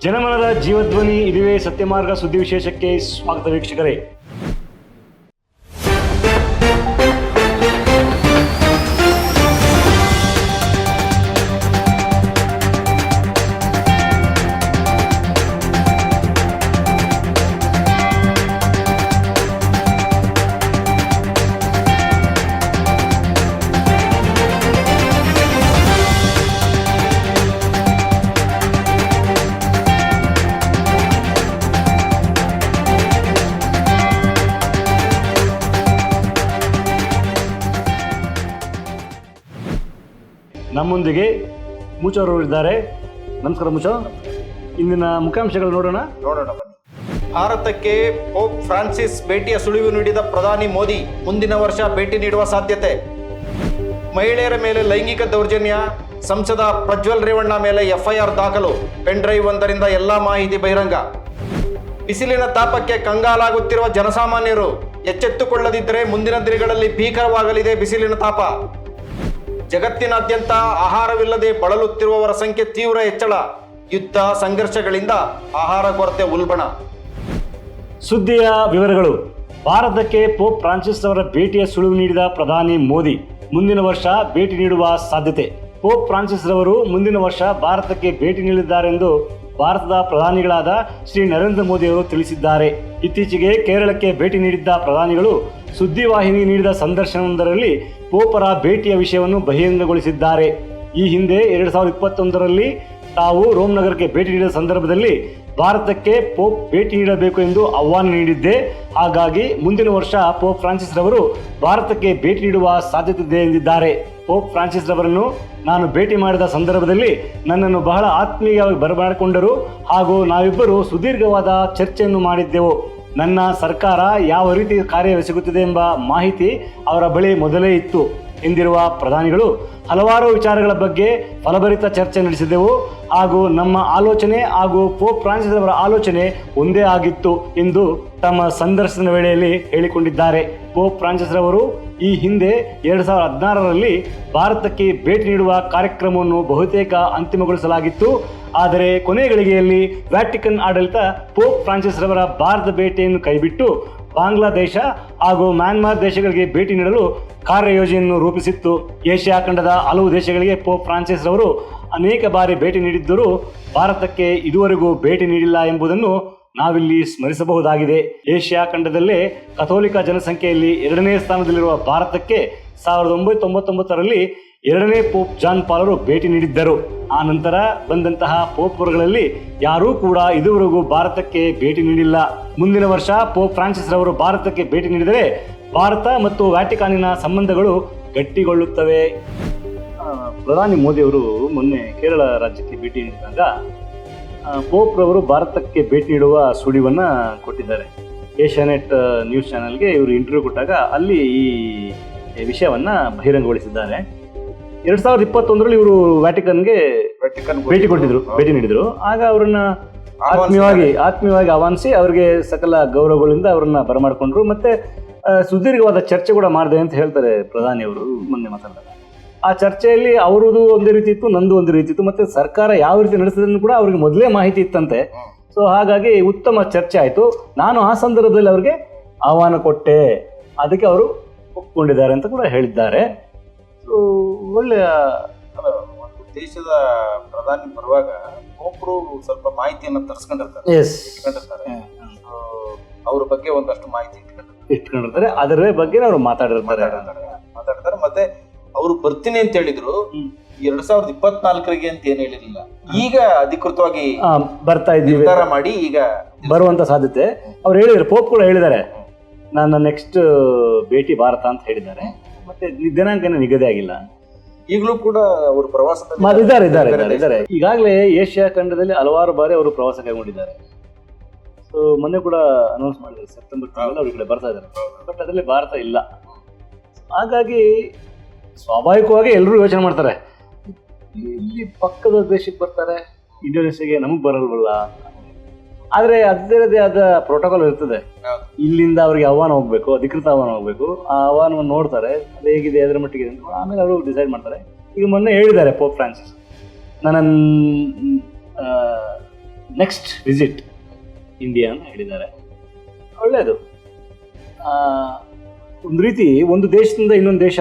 ಜನಮನದ ಜೀವಧ್ವನಿ ಇದುವೇ ಸತ್ಯಮಾರ್ಗ ಸುದ್ದಿ ವಿಶೇಷಕ್ಕೆ ಸ್ವಾಗತ ವೀಕ್ಷಕರೇ. ನಮ್ಮೊಂದಿಗೆ ಮುಚೋರು ಇದ್ದಾರೆ. ನಮಸ್ಕಾರ ಮುಚೋ. ಇಂದಿನ ಮುಖ್ಯಾಂಶಗಳು ನೋಡೋಣ. ಬನ್ನಿ. ಭಾರತಕ್ಕೆ ಪೋಪ್ ಫ್ರಾನ್ಸಿಸ್ ಭೇಟಿಯ ಸುಳಿವು ನೀಡಿದ ಪ್ರಧಾನಿ ಮೋದಿ, ಮುಂದಿನ ವರ್ಷ ಭೇಟಿ ನೀಡುವ ಸಾಧ್ಯತೆ. ಮಹಿಳೆಯರ ಮೇಲೆ ಲೈಂಗಿಕ ದೌರ್ಜನ್ಯ, ಸಂಸದ ಪ್ರಜ್ವಲ್ ರೇವಣ್ಣ ಮೇಲೆ ಎಫ್ಐಆರ್ ದಾಖಲು, ಪೆನ್ ಡ್ರೈವ್ ಒಂದರಿಂದ ಎಲ್ಲಾ ಮಾಹಿತಿ ಬಹಿರಂಗ. ಬಿಸಿಲಿನ ತಾಪಕ್ಕೆ ಕಂಗಾಲಾಗುತ್ತಿರುವ ಜನಸಾಮಾನ್ಯರು, ಎಚ್ಚೆತ್ತುಕೊಳ್ಳದಿದ್ದರೆ ಮುಂದಿನ ದಿನಗಳಲ್ಲಿ ಭೀಕರವಾಗಲಿದೆ ಬಿಸಿಲಿನ ತಾಪ. ಜಗತ್ತಿನಾದ್ಯಂತ ಆಹಾರವಿಲ್ಲದೆ ಬಳಲುತ್ತಿರುವವರ ಸಂಖ್ಯೆ ತೀವ್ರ ಹೆಚ್ಚಳ, ಯುದ್ಧ ಸಂಘರ್ಷಗಳಿಂದ ಆಹಾರ ಕೊರತೆ ಉಲ್ಬಣ. ಸುದ್ದಿಯ ವಿವರಗಳು. ಭಾರತಕ್ಕೆ ಪೋಪ್ ಫ್ರಾನ್ಸಿಸ್ ಅವರ ಭೇಟಿಯ ಸುಳಿವು ನೀಡಿದ ಪ್ರಧಾನಿ ಮೋದಿ, ಮುಂದಿನ ವರ್ಷ ಭೇಟಿ ನೀಡುವ ಸಾಧ್ಯತೆ. ಪೋಪ್ ಫ್ರಾನ್ಸಿಸ್ ರವರು ಮುಂದಿನ ವರ್ಷ ಭಾರತಕ್ಕೆ ಭೇಟಿ ನೀಡಲಿದ್ದಾರೆಂದು ಭಾರತದ ಪ್ರಧಾನಿಗಳಾದ ಶ್ರೀ ನರೇಂದ್ರ ಮೋದಿ ಅವರು ತಿಳಿಸಿದ್ದಾರೆ. ಇತ್ತೀಚೆಗೆ ಕೇರಳಕ್ಕೆ ಭೇಟಿ ನೀಡಿದ್ದ ಪ್ರಧಾನಿಗಳು ಸುದ್ದಿವಾಹಿನಿ ನೀಡಿದ ಸಂದರ್ಶನವೊಂದರಲ್ಲಿ ಪೋಪರ ಭೇಟಿಯ ವಿಷಯವನ್ನು ಬಹಿರಂಗಗೊಳಿಸಿದ್ದಾರೆ. ಈ ಹಿಂದೆ 2021ರಲ್ಲಿ ತಾವು ರೋಮ್ ನಗರಕ್ಕೆ ಭೇಟಿ ನೀಡಿದ ಸಂದರ್ಭದಲ್ಲಿ ಭಾರತಕ್ಕೆ ಪೋಪ್ ಭೇಟಿ ನೀಡಬೇಕು ಎಂದು ಆಹ್ವಾನ ನೀಡಿದ್ದೆ. ಹಾಗಾಗಿ ಮುಂದಿನ ವರ್ಷ ಪೋಪ್ ಫ್ರಾನ್ಸಿಸ್ ರವರು ಭಾರತಕ್ಕೆ ಭೇಟಿ ನೀಡುವ ಸಾಧ್ಯತೆ ಇದೆ ಎಂದಿದ್ದಾರೆ. ಪೋಪ್ ಫ್ರಾನ್ಸಿಸ್ ರವರನ್ನು ನಾನು ಭೇಟಿ ಮಾಡಿದ ಸಂದರ್ಭದಲ್ಲಿ ನನ್ನನ್ನು ಬಹಳ ಆತ್ಮೀಯವಾಗಿ ಬರಮಾಡಿಕೊಂಡರು ಹಾಗೂ ನಾವಿಬ್ಬರು ಸುದೀರ್ಘವಾದ ಚರ್ಚೆಯನ್ನು ಮಾಡಿದ್ದೆವು. ನನ್ನ ಸರ್ಕಾರ ಯಾವ ರೀತಿ ಕಾರ್ಯವೆಸಗುತ್ತಿದೆ ಎಂಬ ಮಾಹಿತಿ ಅವರ ಬಳಿ ಮೊದಲೇ ಇತ್ತು ಎಂದಿರುವ ಪ್ರಧಾನಿಗಳು, ಹಲವಾರು ವಿಚಾರಗಳ ಬಗ್ಗೆ ಫಲಭರಿತ ಚರ್ಚೆ ನಡೆಸಿದೆವು ಹಾಗೂ ನಮ್ಮ ಆಲೋಚನೆ ಹಾಗೂ ಪೋಪ್ ಫ್ರಾನ್ಸಿಸ್ ಅವರ ಆಲೋಚನೆ ಒಂದೇ ಆಗಿತ್ತು ಎಂದು ತಮ್ಮ ಸಂದರ್ಶನದ ವೇಳೆಯಲ್ಲಿ ಹೇಳಿಕೊಂಡಿದ್ದಾರೆ. ಪೋಪ್ ಫ್ರಾನ್ಸಿಸ್ ರವರು ಈ ಹಿಂದೆ 2016ರಲ್ಲಿ ಭಾರತಕ್ಕೆ ಭೇಟಿ ನೀಡುವ ಕಾರ್ಯಕ್ರಮವನ್ನು ಬಹುತೇಕ ಅಂತಿಮಗೊಳಿಸಲಾಗಿತ್ತು. ಆದರೆ ಕೊನೆ ಗಳಿಗೆಯಲ್ಲಿ ವ್ಯಾಟಿಕನ್ ಆಡಳಿತ ಪೋಪ್ ಫ್ರಾನ್ಸಿಸ್ ರವರ ಭಾರತ ಭೇಟಿಯನ್ನು ಕೈಬಿಟ್ಟು ಬಾಂಗ್ಲಾದೇಶ ಹಾಗೂ ಮ್ಯಾನ್ಮಾರ್ ದೇಶಗಳಿಗೆ ಭೇಟಿ ನೀಡಲು ಕಾರ್ಯಯೋಜನೆಯನ್ನು ರೂಪಿಸಿತ್ತು. ಏಷ್ಯಾ ಖಂಡದ ಹಲವು ದೇಶಗಳಿಗೆ ಪೋಪ್ ಫ್ರಾನ್ಸಿಸ್ ರವರು ಅನೇಕ ಬಾರಿ ಭೇಟಿ ನೀಡಿದ್ದರೂ ಭಾರತಕ್ಕೆ ಇದುವರೆಗೂ ಭೇಟಿ ನೀಡಿಲ್ಲ ಎಂಬುದನ್ನು ನಾವಿಲ್ಲಿ ಸ್ಮರಿಸಬಹುದಾಗಿದೆ. ಏಷ್ಯಾ ಖಂಡದಲ್ಲೇ ಕಥೋಲಿಕ ಜನಸಂಖ್ಯೆಯಲ್ಲಿ 2ನೇ ಸ್ಥಾನದಲ್ಲಿರುವ ಭಾರತಕ್ಕೆ 1999ರಲ್ಲಿ 2ನೇ ಪೋಪ್ ಜಾನ್ ಪಾಲರು ಭೇಟಿ ನೀಡಿದ್ದರು. ಆ ನಂತರ ಬಂದಂತಹ ಪೋಪ್ಗಳಲ್ಲಿ ಯಾರೂ ಕೂಡ ಇದುವರೆಗೂ ಭಾರತಕ್ಕೆ ಭೇಟಿ ನೀಡಿಲ್ಲ. ಮುಂದಿನ ವರ್ಷ ಪೋಪ್ ಫ್ರಾನ್ಸಿಸ್ ರವರು ಭಾರತಕ್ಕೆ ಭೇಟಿ ನೀಡಿದರೆ ಭಾರತ ಮತ್ತು ವ್ಯಾಟಿಕಾನಿನ ಸಂಬಂಧಗಳು ಗಟ್ಟಿಗೊಳ್ಳುತ್ತವೆ. ಪ್ರಧಾನಿ ಮೋದಿಯವರು ಮೊನ್ನೆ ಕೇರಳ ರಾಜ್ಯಕ್ಕೆ ಭೇಟಿ ನೀಡಿದಾಗ ಪೋಪ್ ರವರು ಭಾರತಕ್ಕೆ ಭೇಟಿ ನೀಡುವ ಸುಳಿವನ್ನು ಕೊಟ್ಟಿದ್ದಾರೆ. ಏಷ್ಯಾನೆಟ್ ನ್ಯೂಸ್ ಚಾನೆಲ್ಗೆ ಇವರು ಇಂಟರ್ವ್ಯೂ ಕೊಟ್ಟಾಗ ಅಲ್ಲಿ ಈ ವಿಷಯವನ್ನು ಬಹಿರಂಗಗೊಳಿಸಿದ್ದಾರೆ. 2021ರಲ್ಲಿ ಇವರು ವ್ಯಾಟಿಕನ್ಗೆ ಭೇಟಿ ನೀಡಿದ್ರು. ಆಗ ಅವರನ್ನ ಆತ್ಮೀಯವಾಗಿ ಆಹ್ವಾನಿಸಿ ಅವರಿಗೆ ಸಕಲ ಗೌರವಗಳಿಂದ ಅವರನ್ನ ಬರಮಾಡಿಕೊಂಡ್ರು. ಮತ್ತೆ ಸುದೀರ್ಘವಾದ ಚರ್ಚೆ ಕೂಡ ಮಾಡಿದೆ ಅಂತ ಹೇಳ್ತಾರೆ ಪ್ರಧಾನಿಯವರು ಮೊನ್ನೆ ಮಾತಾಡಿದಾಗ. ಆ ಚರ್ಚೆಯಲ್ಲಿ ಅವರದು ಒಂದೇ ರೀತಿ ಇತ್ತು, ನಂದು ಒಂದು ರೀತಿ ಇತ್ತು, ಮತ್ತೆ ಸರ್ಕಾರ ಯಾವ ರೀತಿ ನಡೆಸಿದ್ರು ಕೂಡ ಅವ್ರಿಗೆ ಮೊದಲೇ ಮಾಹಿತಿ ಇತ್ತಂತೆ. ಸೊ ಹಾಗಾಗಿ ಉತ್ತಮ ಚರ್ಚೆ ಆಯಿತು. ನಾನು ಆ ಸಂದರ್ಭದಲ್ಲಿ ಅವರಿಗೆ ಆಹ್ವಾನ ಕೊಟ್ಟೆ, ಅದಕ್ಕೆ ಅವರು ಒಪ್ಕೊಂಡಿದ್ದಾರೆ ಅಂತ ಕೂಡ ಹೇಳಿದ್ದಾರೆ. ಸೊ ಒಳ್ಳೆಯ ಒಂದು ದೇಶದ ಪ್ರಧಾನಿ ಬರುವಾಗ ಒಬ್ಬರು ಸ್ವಲ್ಪ ಮಾಹಿತಿಯನ್ನು ತರಿಸ್ಕೊಂಡಿರ್ತಾರೆ, ಅವ್ರ ಬಗ್ಗೆ ಒಂದಷ್ಟು ಮಾಹಿತಿ ಇಟ್ಕೊಂಡಿರ್ತಾರೆ. ಅದರ ಬಗ್ಗೆ ಅವರು ಮಾತಾಡಿರ್ತಾರೆ. ಮತ್ತೆ ಅವರು ಬರ್ತೀನಿ ಅಂತ ಹೇಳಿದ್ರು 2024ರಿಗೆ ಅಂತ ಏನ್ ಹೇಳಿರಲಿಲ್ಲ. ಈಗ ಅಧಿಕೃತವಾಗಿ ಬರ್ತಾ ಇದ್ದೀವಿ ನಿರ್ಧಾರ ಮಾಡಿ ಈಗ ಬರುವಂತ ಸಾಧ್ಯತೆ ಅವ್ರು ಹೇಳಿದ್ರು. ಪೋಪ್ ಕೂಡ ಹೇಳಿದ್ದಾರೆ, ನನ್ನ ನೆಕ್ಸ್ಟ್ ಭೇಟಿ ಭಾರತ ಅಂತ ಹೇಳಿದ್ದಾರೆ. ಮತ್ತೆ ದಿನಾಂಕನ ನಿಗದಿ ಆಗಿಲ್ಲ. ಈಗಲೂ ಕೂಡ ಅವರು ಪ್ರವಾಸ ಇದ್ದಾರೆ. ಈಗಾಗಲೇ ಏಷ್ಯಾ ಖಂಡದಲ್ಲಿ ಹಲವಾರು ಬಾರಿ ಅವರು ಪ್ರವಾಸ ಕೈಗೊಂಡಿದ್ದಾರೆ. ಸೊ ಮೊನ್ನೆ ಕೂಡ ಅನೌನ್ಸ್ ಮಾಡಿದ್ದಾರೆ, ಸೆಪ್ಟೆಂಬರ್ ತಿಂಗಳಲ್ಲಿ ಅವ್ರ ಕಡೆ ಬರ್ತಾ ಇದ್ದಾರೆ. ಬಟ್ ಅದರಲ್ಲಿ ಭಾರತ ಇಲ್ಲ. ಹಾಗಾಗಿ ಸ್ವಾಭಾವಿಕವಾಗಿ ಎಲ್ಲರೂ ಯೋಚನೆ ಮಾಡ್ತಾರೆ, ಇಲ್ಲಿ ಪಕ್ಕದ ದೇಶಕ್ಕೆ ಬರ್ತಾರೆ, ಇಂಡೋನೇಷ್ಯಾಗೆ ನಮಗೆ ಬರಲ್ವಲ್ಲ. ಆದರೆ ಅದರದೇ ಆದ ಪ್ರೋಟೋಕಾಲ್ ಇರ್ತದೆ. ಇಲ್ಲಿಂದ ಅವ್ರಿಗೆ ಆಹ್ವಾನ ಹೋಗ್ಬೇಕು, ಅಧಿಕೃತ ಆಹ್ವಾನ ಹೋಗ್ಬೇಕು. ಆ ಆಹ್ವಾನವನ್ನು ನೋಡ್ತಾರೆ, ಅದು ಹೇಗಿದೆ, ಅದರ ಮಟ್ಟಿಗೆ ಅಂತ ಆಮೇಲೆ ಅವರು ಡಿಸೈಡ್ ಮಾಡ್ತಾರೆ. ಈಗ ಮೊನ್ನೆ ಹೇಳಿದ್ದಾರೆ ಪೋಪ್ ಫ್ರಾನ್ಸಿಸ್, ನನ್ನ ನೆಕ್ಸ್ಟ್ ವಿಸಿಟ್ ಇಂಡಿಯಾ ಅಂತ ಹೇಳಿದ್ದಾರೆ. ಒಳ್ಳೆಯದು. ಒಂದು ರೀತಿ ಒಂದು ದೇಶದಿಂದ ಇನ್ನೊಂದು ದೇಶ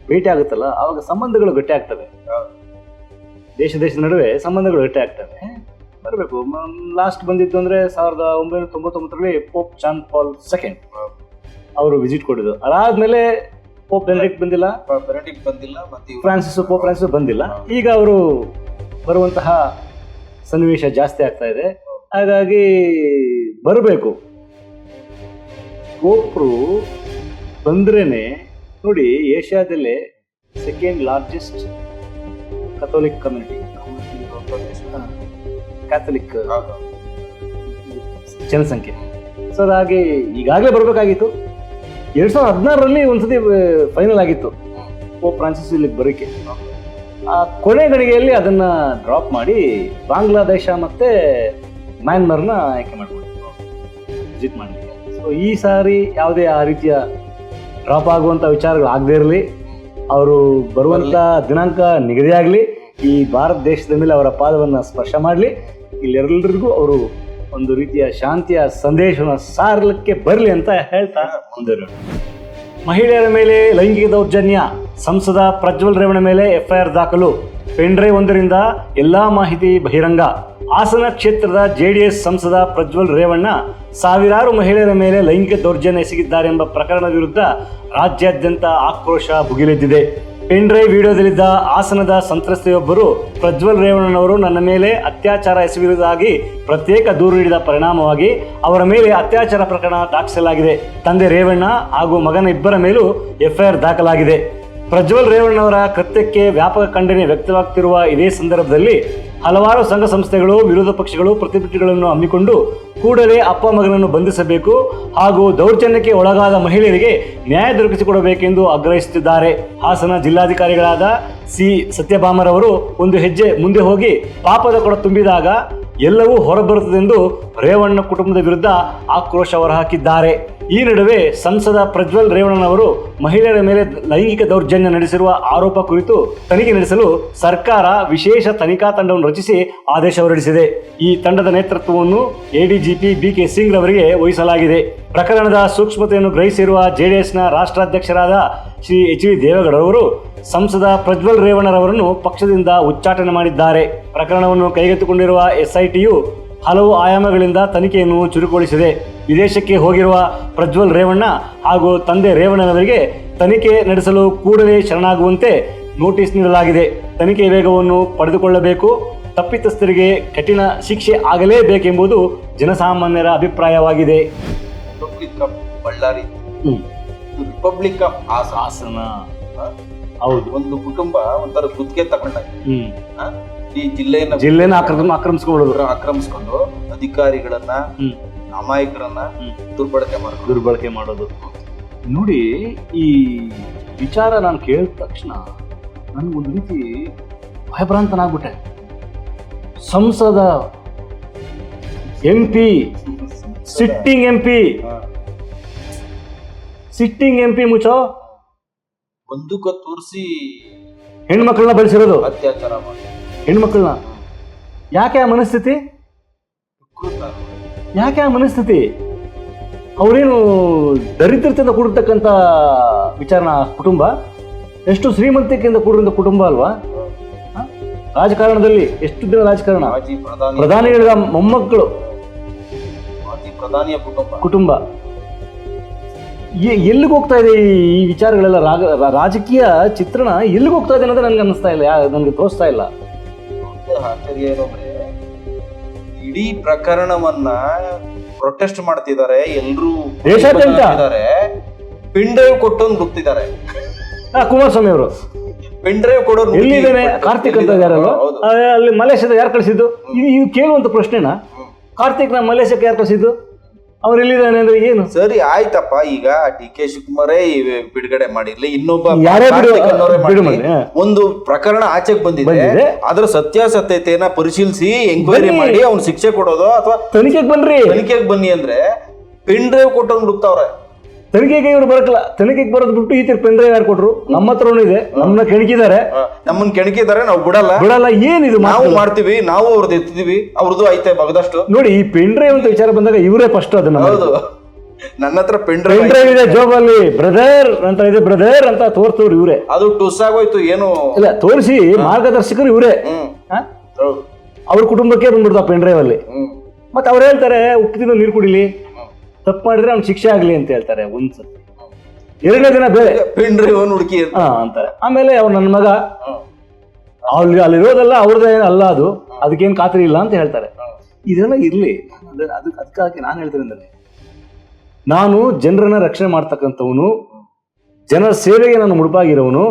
ಭೇಟಿ ಆಗುತ್ತಲ್ಲ, ಆವಾಗ ಸಂಬಂಧಗಳು ಗಟ್ಟಿ ಆಗ್ತವೆ. ದೇಶದ ನಡುವೆ ಸಂಬಂಧಗಳು ಗಟ್ಟಿ ಆಗ್ತವೆ. ಬರಬೇಕು. ಲಾಸ್ಟ್ ಬಂದಿದ್ದು ಅಂದರೆ 1999ರಲ್ಲಿ ಪೋಪ್ ಜಾನ್ ಪಾಲ್ II ಅವರು ವಿಸಿಟ್ ಕೊಟ್ಟಿದ್ದು. ಅದಾದ್ಮೇಲೆ ಪೋಪ್ ಬೆನೆಡಿಕ್ಟ್ ಬಂದಿಲ್ಲ, ಪೋಪ್ ಫ್ರಾನ್ಸಿಸ್ ಬಂದಿಲ್ಲ. ಈಗ ಅವರು ಬರುವಂತಹ ಸನ್ನಿವೇಶ ಜಾಸ್ತಿ ಆಗ್ತಾ ಇದೆ. ಹಾಗಾಗಿ ಬರಬೇಕು. ಪೋಪ್ರು ಬಂದ್ರೇನೆ ನೋಡಿ, ಏಷ್ಯಾದಲ್ಲೇ second largest Catholic community, Catholic ಜನಸಂಖ್ಯೆ. ಸೊ ಹಾಗೆ ಈಗಾಗಲೇ ಬರಬೇಕಾಗಿತ್ತು. 2016ರಲ್ಲಿ ಒಂದ್ಸತಿ ಫೈನಲ್ ಆಗಿತ್ತು ಪೋಪ್ ಫ್ರಾನ್ಸಿಸ್ ಇಲ್ಲಿಗೆ ಬರೋಕ್ಕೆ. ಆ ಕೊನೆ ಗಳಿಗೆಯಲ್ಲಿ ಅದನ್ನ ಡ್ರಾಪ್ ಮಾಡಿ ಬಾಂಗ್ಲಾದೇಶ ಮತ್ತೆ ಮ್ಯಾನ್ಮಾರ್ನ ಆಯ್ಕೆ ಮಾಡ್ಕೊಂಡಿದ್ರು ವಿಸಿಟ್ ಮಾಡಲಿಕ್ಕೆ. ಸೊ ಈ ಸಾರಿ ಯಾವುದೇ ಆ ರೀತಿಯ ಡ್ರಾಪ್ ಆಗುವಂಥ ವಿಚಾರಗಳು ಆಗದೇ ಇರಲಿ, ಅವರು ಬರುವಂಥ ದಿನಾಂಕ ನಿಗದಿ ಆಗಲಿ, ಈ ಭಾರತ ದೇಶದ ಮೇಲೆ ಅವರ ಪಾದವನ್ನು ಸ್ಪರ್ಶ ಮಾಡಲಿ, ಇಲ್ಲೆಲ್ಲರಿಗೂ ಅವರು ಒಂದು ರೀತಿಯ ಶಾಂತಿಯ ಸಂದೇಶವನ್ನು ಸಾರಲಿಕ್ಕೆ ಬರಲಿ ಅಂತ ಹೇಳ್ತಾ ಮುಂದುವರಿಯೋಣ. ಮಹಿಳೆಯರ ಮೇಲೆ ಲೈಂಗಿಕ ದೌರ್ಜನ್ಯ, ಸಂಸದ ಪ್ರಜ್ವಲ್ ರೇವಣ್ಣ ಮೇಲೆ ಎಫ್ಐಆರ್ ದಾಖಲು, ಪೆನ್ಡ್ರೈವ್ ಒಂದರಿಂದ ಎಲ್ಲಾ ಮಾಹಿತಿ ಬಹಿರಂಗ. ಹಾಸನ ಕ್ಷೇತ್ರದ ಜೆಡಿಎಸ್ ಸಂಸದ ಪ್ರಜ್ವಲ್ ರೇವಣ್ಣ ಸಾವಿರಾರು ಮಹಿಳೆಯರ ಮೇಲೆ ಲೈಂಗಿಕ ದೌರ್ಜನ್ಯ ಎಸಗಿದ್ದಾರೆಂಬ ಪ್ರಕರಣದ ವಿರುದ್ಧ ರಾಜ್ಯಾದ್ಯಂತ ಆಕ್ರೋಶ ಭುಗಿಲೆದ್ದಿದೆ. ಪೆನ್ಡ್ರೈವ್ ವಿಡಿಯೋದಲ್ಲಿದ್ದ ಹಾಸನದ ಸಂತ್ರಸ್ತೆಯೊಬ್ಬರು ಪ್ರಜ್ವಲ್ ರೇವಣ್ಣನವರು ನನ್ನ ಮೇಲೆ ಅತ್ಯಾಚಾರ ಎಸಗಿರುವುದಾಗಿ ಪ್ರತ್ಯೇಕ ದೂರು ನೀಡಿದ ಪರಿಣಾಮವಾಗಿ ಅವರ ಮೇಲೆ ಅತ್ಯಾಚಾರ ಪ್ರಕರಣ ದಾಖಲಿಸಲಾಗಿದೆ. ತಂದೆ ರೇವಣ್ಣ ಹಾಗೂ ಮಗನ ಇಬ್ಬರ ಮೇಲೂ ಎಫ್ಐಆರ್ ದಾಖಲಾಗಿದೆ. ಪ್ರಜ್ವಲ್ ರೇವಣ್ಣವರ ಕೃತ್ಯಕ್ಕೆ ವ್ಯಾಪಕ ಖಂಡನೆ ವ್ಯಕ್ತವಾಗ್ತಿರುವ ಇದೇ ಸಂದರ್ಭದಲ್ಲಿ ಹಲವಾರು ಸಂಘ ಸಂಸ್ಥೆಗಳು, ವಿರೋಧ ಪಕ್ಷಗಳು ಪ್ರತಿಭಟನೆಗಳನ್ನು ಹಮ್ಮಿಕೊಂಡು ಕೂಡಲೇ ಅಪ್ಪ ಮಗನನ್ನು ಬಂಧಿಸಬೇಕು ಹಾಗೂ ದೌರ್ಜನ್ಯಕ್ಕೆ ಒಳಗಾದ ಮಹಿಳೆಯರಿಗೆ ನ್ಯಾಯ ದೊರಕಿಸಿಕೊಡಬೇಕೆಂದು ಆಗ್ರಹಿಸುತ್ತಿದ್ದಾರೆ. ಹಾಸನ ಜಿಲ್ಲಾಧಿಕಾರಿಗಳಾದ ಸಿ ಸತ್ಯಭಾಮರವರು ಒಂದು ಹೆಜ್ಜೆ ಮುಂದೆ ಹೋಗಿ ಪಾಪದ ಕೊಡ ತುಂಬಿದಾಗ ಎಲ್ಲವೂ ಹೊರಬರುತ್ತದೆಂದು ರೇವಣ್ಣ ಕುಟುಂಬದ ವಿರುದ್ಧ ಆಕ್ರೋಶ ಹೊರಹಾಕಿದ್ದಾರೆ. ಈ ನಡುವೆ ಸಂಸದ ಪ್ರಜ್ವಲ್ ರೇವಣ್ಣನವರು ಮಹಿಳೆಯರ ಮೇಲೆ ಲೈಂಗಿಕ ದೌರ್ಜನ್ಯ ನಡೆಸಿರುವ ಆರೋಪ ಕುರಿತು ತನಿಖೆ ನಡೆಸಲು ಸರ್ಕಾರ ವಿಶೇಷ ತನಿಖಾ ತಂಡವನ್ನು ರಚಿಸಿ ಆದೇಶ ಹೊರಡಿಸಿದೆ. ಈ ತಂಡದ ನೇತೃತ್ವವನ್ನು ಎಡಿಜಿಪಿ ಬಿಕೆ ಸಿಂಗ್ ಅವರಿಗೆ ವಹಿಸಲಾಗಿದೆ. ಪ್ರಕರಣದ ಸೂಕ್ಷ್ಮತೆಯನ್ನು ಗ್ರಹಿಸಿರುವ ಜೆಡಿಎಸ್ನ ರಾಷ್ಟ್ರಾಧ್ಯಕ್ಷರಾದ ಶ್ರೀ ಎಚ್ ಡಿ ದೇವೇಗೌಡರವರು ಸಂಸದ ಪ್ರಜ್ವಲ್ ರೇವಣ್ಣರವರನ್ನು ಪಕ್ಷದಿಂದ ಉಚ್ಚಾಟನೆ ಮಾಡಿದ್ದಾರೆ. ಪ್ರಕರಣವನ್ನು ಕೈಗೆತ್ತಿಕೊಂಡಿರುವ ಎಸ್ಐಟಿಯು ಹಲವು ಆಯಾಮಗಳಿಂದ ತನಿಖೆಯನ್ನು ಚುರುಕುಗೊಳಿಸಿದೆ. ವಿದೇಶಕ್ಕೆ ಹೋಗಿರುವ ಪ್ರಜ್ವಲ್ ರೇವಣ್ಣ ಹಾಗೂ ತಂದೆ ರೇವಣ್ಣನವರಿಗೆ ತನಿಖೆ ನಡೆಸಲು ಕೂಡಲೇ ಶರಣಾಗುವಂತೆ ನೋಟಿಸ್ ನೀಡಲಾಗಿದೆ. ತನಿಖೆ ವೇಗವನ್ನು ಪಡೆದುಕೊಳ್ಳಬೇಕು, ತಪ್ಪಿತಸ್ಥರಿಗೆ ಕಠಿಣ ಶಿಕ್ಷೆ ಆಗಲೇಬೇಕೆಂಬುದು ಜನಸಾಮಾನ್ಯರ ಅಭಿಪ್ರಾಯವಾಗಿದೆ. Republic of Ballari, republic of Hassan. ಹೌದು, ಒಂದು ಕುಟುಂಬ ಒಂಥರ ಗುತ್ತಿಗೆ ತಗೊಂಡಾಗ ಈ ಜಿಲ್ಲೆಯನ್ನ ಆಕ್ರಮಿಸ್ಕೊಂಡು ಅಧಿಕಾರಿಗಳನ್ನ, ಅಮಾಯಕರನ್ನ ದುರ್ಬಳಕೆ ಮಾಡೋದು ನೋಡಿ. ಈ ವಿಚಾರ ನಾನು ಕೇಳಿದ ತಕ್ಷಣ ನನಗೊಂದು ರೀತಿ ಭಯಭ್ರಾಂತನಾಗ್ಬಿಟ್ಟೆ. ಸಂಸದ MP, ಸಿಟ್ಟಿಂಗ್ MP ಮುಚ್ಚೋ ಬಂದೂಕ ತೋರಿಸಿ ಹೆಣ್ಮಕ್ಳನ್ನ ಬಳಸಿರೋದು, ಅತ್ಯಾಚಾರ ಮಾಡಿ ಹೆಣ್ಮಕ್ಳನ್ನ. ಯಾಕೆ ಆ ಮನಸ್ಥಿತಿ? ಅವರೇನು ದರಿದ್ರತೆಯಿಂದ ಕೂಡಿರ್ತಕ್ಕಂಥ ವಿಚಾರಣ ಕುಟುಂಬ, ಎಷ್ಟು ಶ್ರೀಮಂತಿಕೆಯಿಂದ ಕೂಡಿರೋ ಕುಟುಂಬ ಅಲ್ವಾ? ರಾಜಕಾರಣದಲ್ಲಿ ಎಷ್ಟು ದಿನ ರಾಜಕಾರಣ, ಪ್ರಧಾನಿಗಳ ಮೊಮ್ಮಕ್ಕಳು, ಪ್ರಧಾನಿಯ ಕುಟುಂಬ. ಎಲ್ಲಿಗೆ ಹೋಗ್ತಾ ಇದೆ ಈ ವಿಚಾರಗಳೆಲ್ಲ? ರಾಜಕೀಯ ಚಿತ್ರಣ ಎಲ್ಲಿಗೆ ಹೋಗ್ತಾ ಇದೆ ಅನ್ನೋದು ನನಗೆ ಅನ್ನಿಸ್ತಾ ಇಲ್ಲ, ನನಗೆ ತೋರಿಸ್ತಾ ಇಲ್ಲ. ಆಶ್ಚರ್ಯ ಏನಂದ್ರೆ ಇಡೀ ಪ್ರಕರಣವನ್ನ ಪ್ರೊಟೆಸ್ಟ್ ಮಾಡ್ತಿದ್ದಾರೆ, ಎಲ್ಲರೂ ದೇಶಾದ್ಯಂತ ಪಿಂಡ್ರೈವ್ ಕೊಟ್ಟೊಂದು ನುಗ್ತಿದ್ದಾರೆ. ಕುಮಾರಸ್ವಾಮಿ ಅವರು ಪಿಂಡ್ರೈವ್ ಕೊಡೋರು ಎಲ್ಲಿದ್ದೇನೆ? ಕಾರ್ತಿಕ್ ಅಂತ ಯಾರಲ್ಲ, ಅಲ್ಲಿ ಮಲೇಷ್ಯಾದ ಯಾರು ಕಳಿಸಿದ್ದು? ಇದು ಕೇಳುವಂತ ಪ್ರಶ್ನೆನಾ? ಕಾರ್ತಿಕ್ನ ಮಲೇಷ್ಯಾಕ್ಕೆ ಯಾರು ಕಳಿಸಿದ್ದು? ಅವ್ರು ಎಲ್ಲಿದ್ದಾನೆ ಅಂದ್ರೆ ಏನು? ಸರಿ ಆಯ್ತಪ್ಪ, ಈಗ DK ಶಿವಕುಮಾರೇ ಬಿಡುಗಡೆ ಮಾಡಿರ್ಲಿ, ಇನ್ನೊಬ್ಬ ಒಂದು ಪ್ರಕರಣ ಆಚೆಗೆ ಬಂದಿದೆ, ಅದರ ಸತ್ಯಾಸತ್ಯತೆಯನ್ನ ಪರಿಶೀಲಿಸಿ ಎಂಕ್ವೈರಿ ಮಾಡಿ ಅವ್ನು ಶಿಕ್ಷೆ ಕೊಡೋದು ಅಥವಾ ತನಿಖೆಗೆ ಬನ್ನಿ ಅಂದ್ರೆ ಪೆನ್ ಡ್ರೈವ್ ಕೊಟ್ಟವ್ನು ಹುಡುಕ್ತಾವ್ರೆ. ತನಿಖೆಗೆ ಇವ್ರು ಬರಕಲ್ಲ, ತನಿಖೆಗೆ ಬರೋದು ಬಿಟ್ಟು ಈ ತರ ಪೆನ್ ಡ್ರೈವ್ ಯಾರು ಕೊಟ್ರು? ನಮ್ಮ ಹತ್ರನೂ ಇದೆ, ನಮ್ಮನ್ನ ಕೆಣಕಿದ್ದಾರೆ, ನಮ್ಮನ್ನ ಕೆಣಕಿದ್ದಾರೆ, ನಾವು ಬಿಡಲ್ಲ. ಏನಿದು ನಾವು ಮಾಡ್ತೀವಿ, ನಾವು ಅವ್ರದ್ದು ಎತ್ತಿದೀವಿ, ಅವ್ರದ್ದು ಐತೆ ಬಗದಷ್ಟು. ನೋಡಿ, ಈ ಪೆನ್ ಡ್ರೈವ್ ಅಂತ ವಿಚಾರ ಬಂದಾಗ ಇವರೇ ಫಸ್ಟ್ ಅದನ್ನ ಹೌದು, ನನ್ನ ಹತ್ರ ಪೆನ್ ಪೆನ್ ಡ್ರೈವ್ ಇದೆ ಜೋಬಲ್ಲಿ, ಬ್ರದರ್ ಅಂತ ಇದೆ, ಬ್ರದರ್ ಅಂತ ತೋರ್ಸೋರು ಇವರೇ. ಅದು ಟುಸ್ ಆಗೋಯ್ತು, ಏನು ಇಲ್ಲ ತೋರಿಸಿ ಮಾರ್ಗದರ್ಶಕರು ಇವರೇ. ಅವ್ರ ಕುಟುಂಬಕ್ಕೆ ಬಂದ್ಬಿಡ್ತು ಆ ಪೆನ್ ಡ್ರೈವ್ ಅಲ್ಲಿ. ಮತ್ತೆ ಅವ್ರು ಹೇಳ್ತಾರೆ ಉಪ್ಪು ತಿನ್ನೋ ನೀರು ಕುಡಿಲಿ, ತಪ್ಪು ಮಾಡಿದ್ರೆ ಅವ್ನಿಗೆ ಶಿಕ್ಷೆ ಆಗ್ಲಿ ಅಂತ ಹೇಳ್ತಾರೆ ಒಂದ್ಸತಿ. ಎರಡನೇ ದಿನ ಬೇರೆ ಪೆನ್ ಡ್ರೈವ್ ಹುಡುಕಿ ಅಂತಾರೆ. ಆಮೇಲೆ ಅವ್ರು ನನ್ನ ಮಗ ಅಲ್ಲಿರೋದಲ್ಲ ಅವ್ರದ್ದೇ ಅಲ್ಲ, ಅದಕ್ಕೇನು ಖಾತ್ರಿ ಇಲ್ಲ ಅಂತ ಹೇಳ್ತಾರೆ. ಇದೆಲ್ಲ ಇರ್ಲಿ, ಅದಕ್ಕಾಗಿ ನಾನು ಹೇಳ್ತೇನೆ ಅಂದ್ರೆ, ನಾನು ಜನರನ್ನ ರಕ್ಷಣೆ ಮಾಡ್ತಕ್ಕಂಥವನು, ಜನರ ಸೇವೆಗೆ ನಾನು ಮುಡುಪಾಗಿರೋವನು,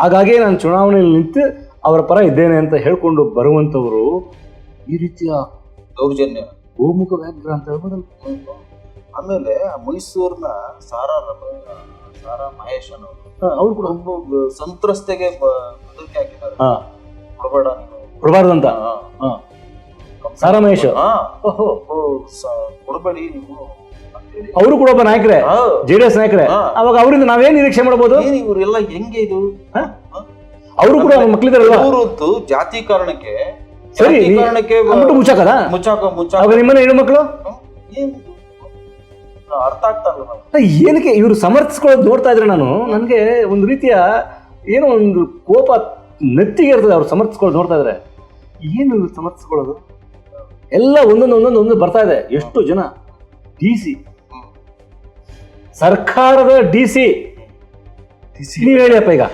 ಹಾಗಾಗಿ ನಾನು ಚುನಾವಣೆಯಲ್ಲಿ ನಿಂತು ಅವರ ಪರ ಇದ್ದೇನೆ ಅಂತ ಹೇಳ್ಕೊಂಡು ಬರುವಂಥವರು ಈ ರೀತಿಯ ದೌರ್ಜನ್ಯ, ಗೋಮುಖ ವ್ಯಾಘ್ರ ಅಂತ ಹೇಳ್ಬೋದಲ್ಲ. ಆಮೇಲೆ ಮೈಸೂರಿನ ಸಾರಾ ಮಹೇಶ್ ಅವ್ರು ಕೂಡ ಒಬ್ಬ ಸಂತ್ರಸ್ತೆಗೆ ಬದುಕಿ ಹಾಕಿದ್ದಾರೆ. ಕೊಡಬಾರ್ದು ಅಂತ ಸಾರಾ ಮಹೇಶ್ ಕೊಡಬೇಡಿ ನೀವು, ಅವರು ಕೂಡ ಒಬ್ಬ ನಾಯಕರೇ, JDS ನಾಯಕರೇ. ಅವಾಗ ಅವರಿಂದ ನಾವೇನ್ ನಿರೀಕ್ಷೆ ಮಾಡಬಹುದು? ಇವರೆಲ್ಲ ಹೆಂಗೆ ಇದು? ಅವರು ಕೂಡ ಮಕ್ಳಿದಾರಲ್ವಾ? ಅವರದ್ದು ಜಾತಿ ಕಾರಣಕ್ಕೆ ಸರಿ ಮುಚ್ಚಾಕದ ಅವಾಗ ನಿಮ್ಮನೆ ಹೆಣ್ಣು ಮಕ್ಕಳು ಅರ್ಥ ಆಗ್ತಾರಲ್ಲ. ಏನಕ್ಕೆ ಇವ್ರು ಸಮರ್ಥಿಸ್ಕೊಳ್ಳೋದು ನೋಡ್ತಾ ಇದ್ರೆ ನನ್ಗೆ ಒಂದು ರೀತಿಯ ಏನೋ ಒಂದು ಕೋಪ ನೆತ್ತಿಗೆ ಇರ್ತದೆ ಅವ್ರು ಸಮರ್ಥಿಸ್ಕೊಳ್ಳೋದು ನೋಡ್ತಾ ಇದ್ರೆ. ಏನು ಸಮರ್ಥಿಸ್ಕೊಳ್ಳೋದು? ಎಲ್ಲ ಒಂದೊಂದು ಬರ್ತಾ ಇದೆ. ಎಷ್ಟು ಜನ DC, ಸರ್ಕಾರದ DC, ನೀವ್ ಹೇಳಿಯಪ್ಪ ಈಗ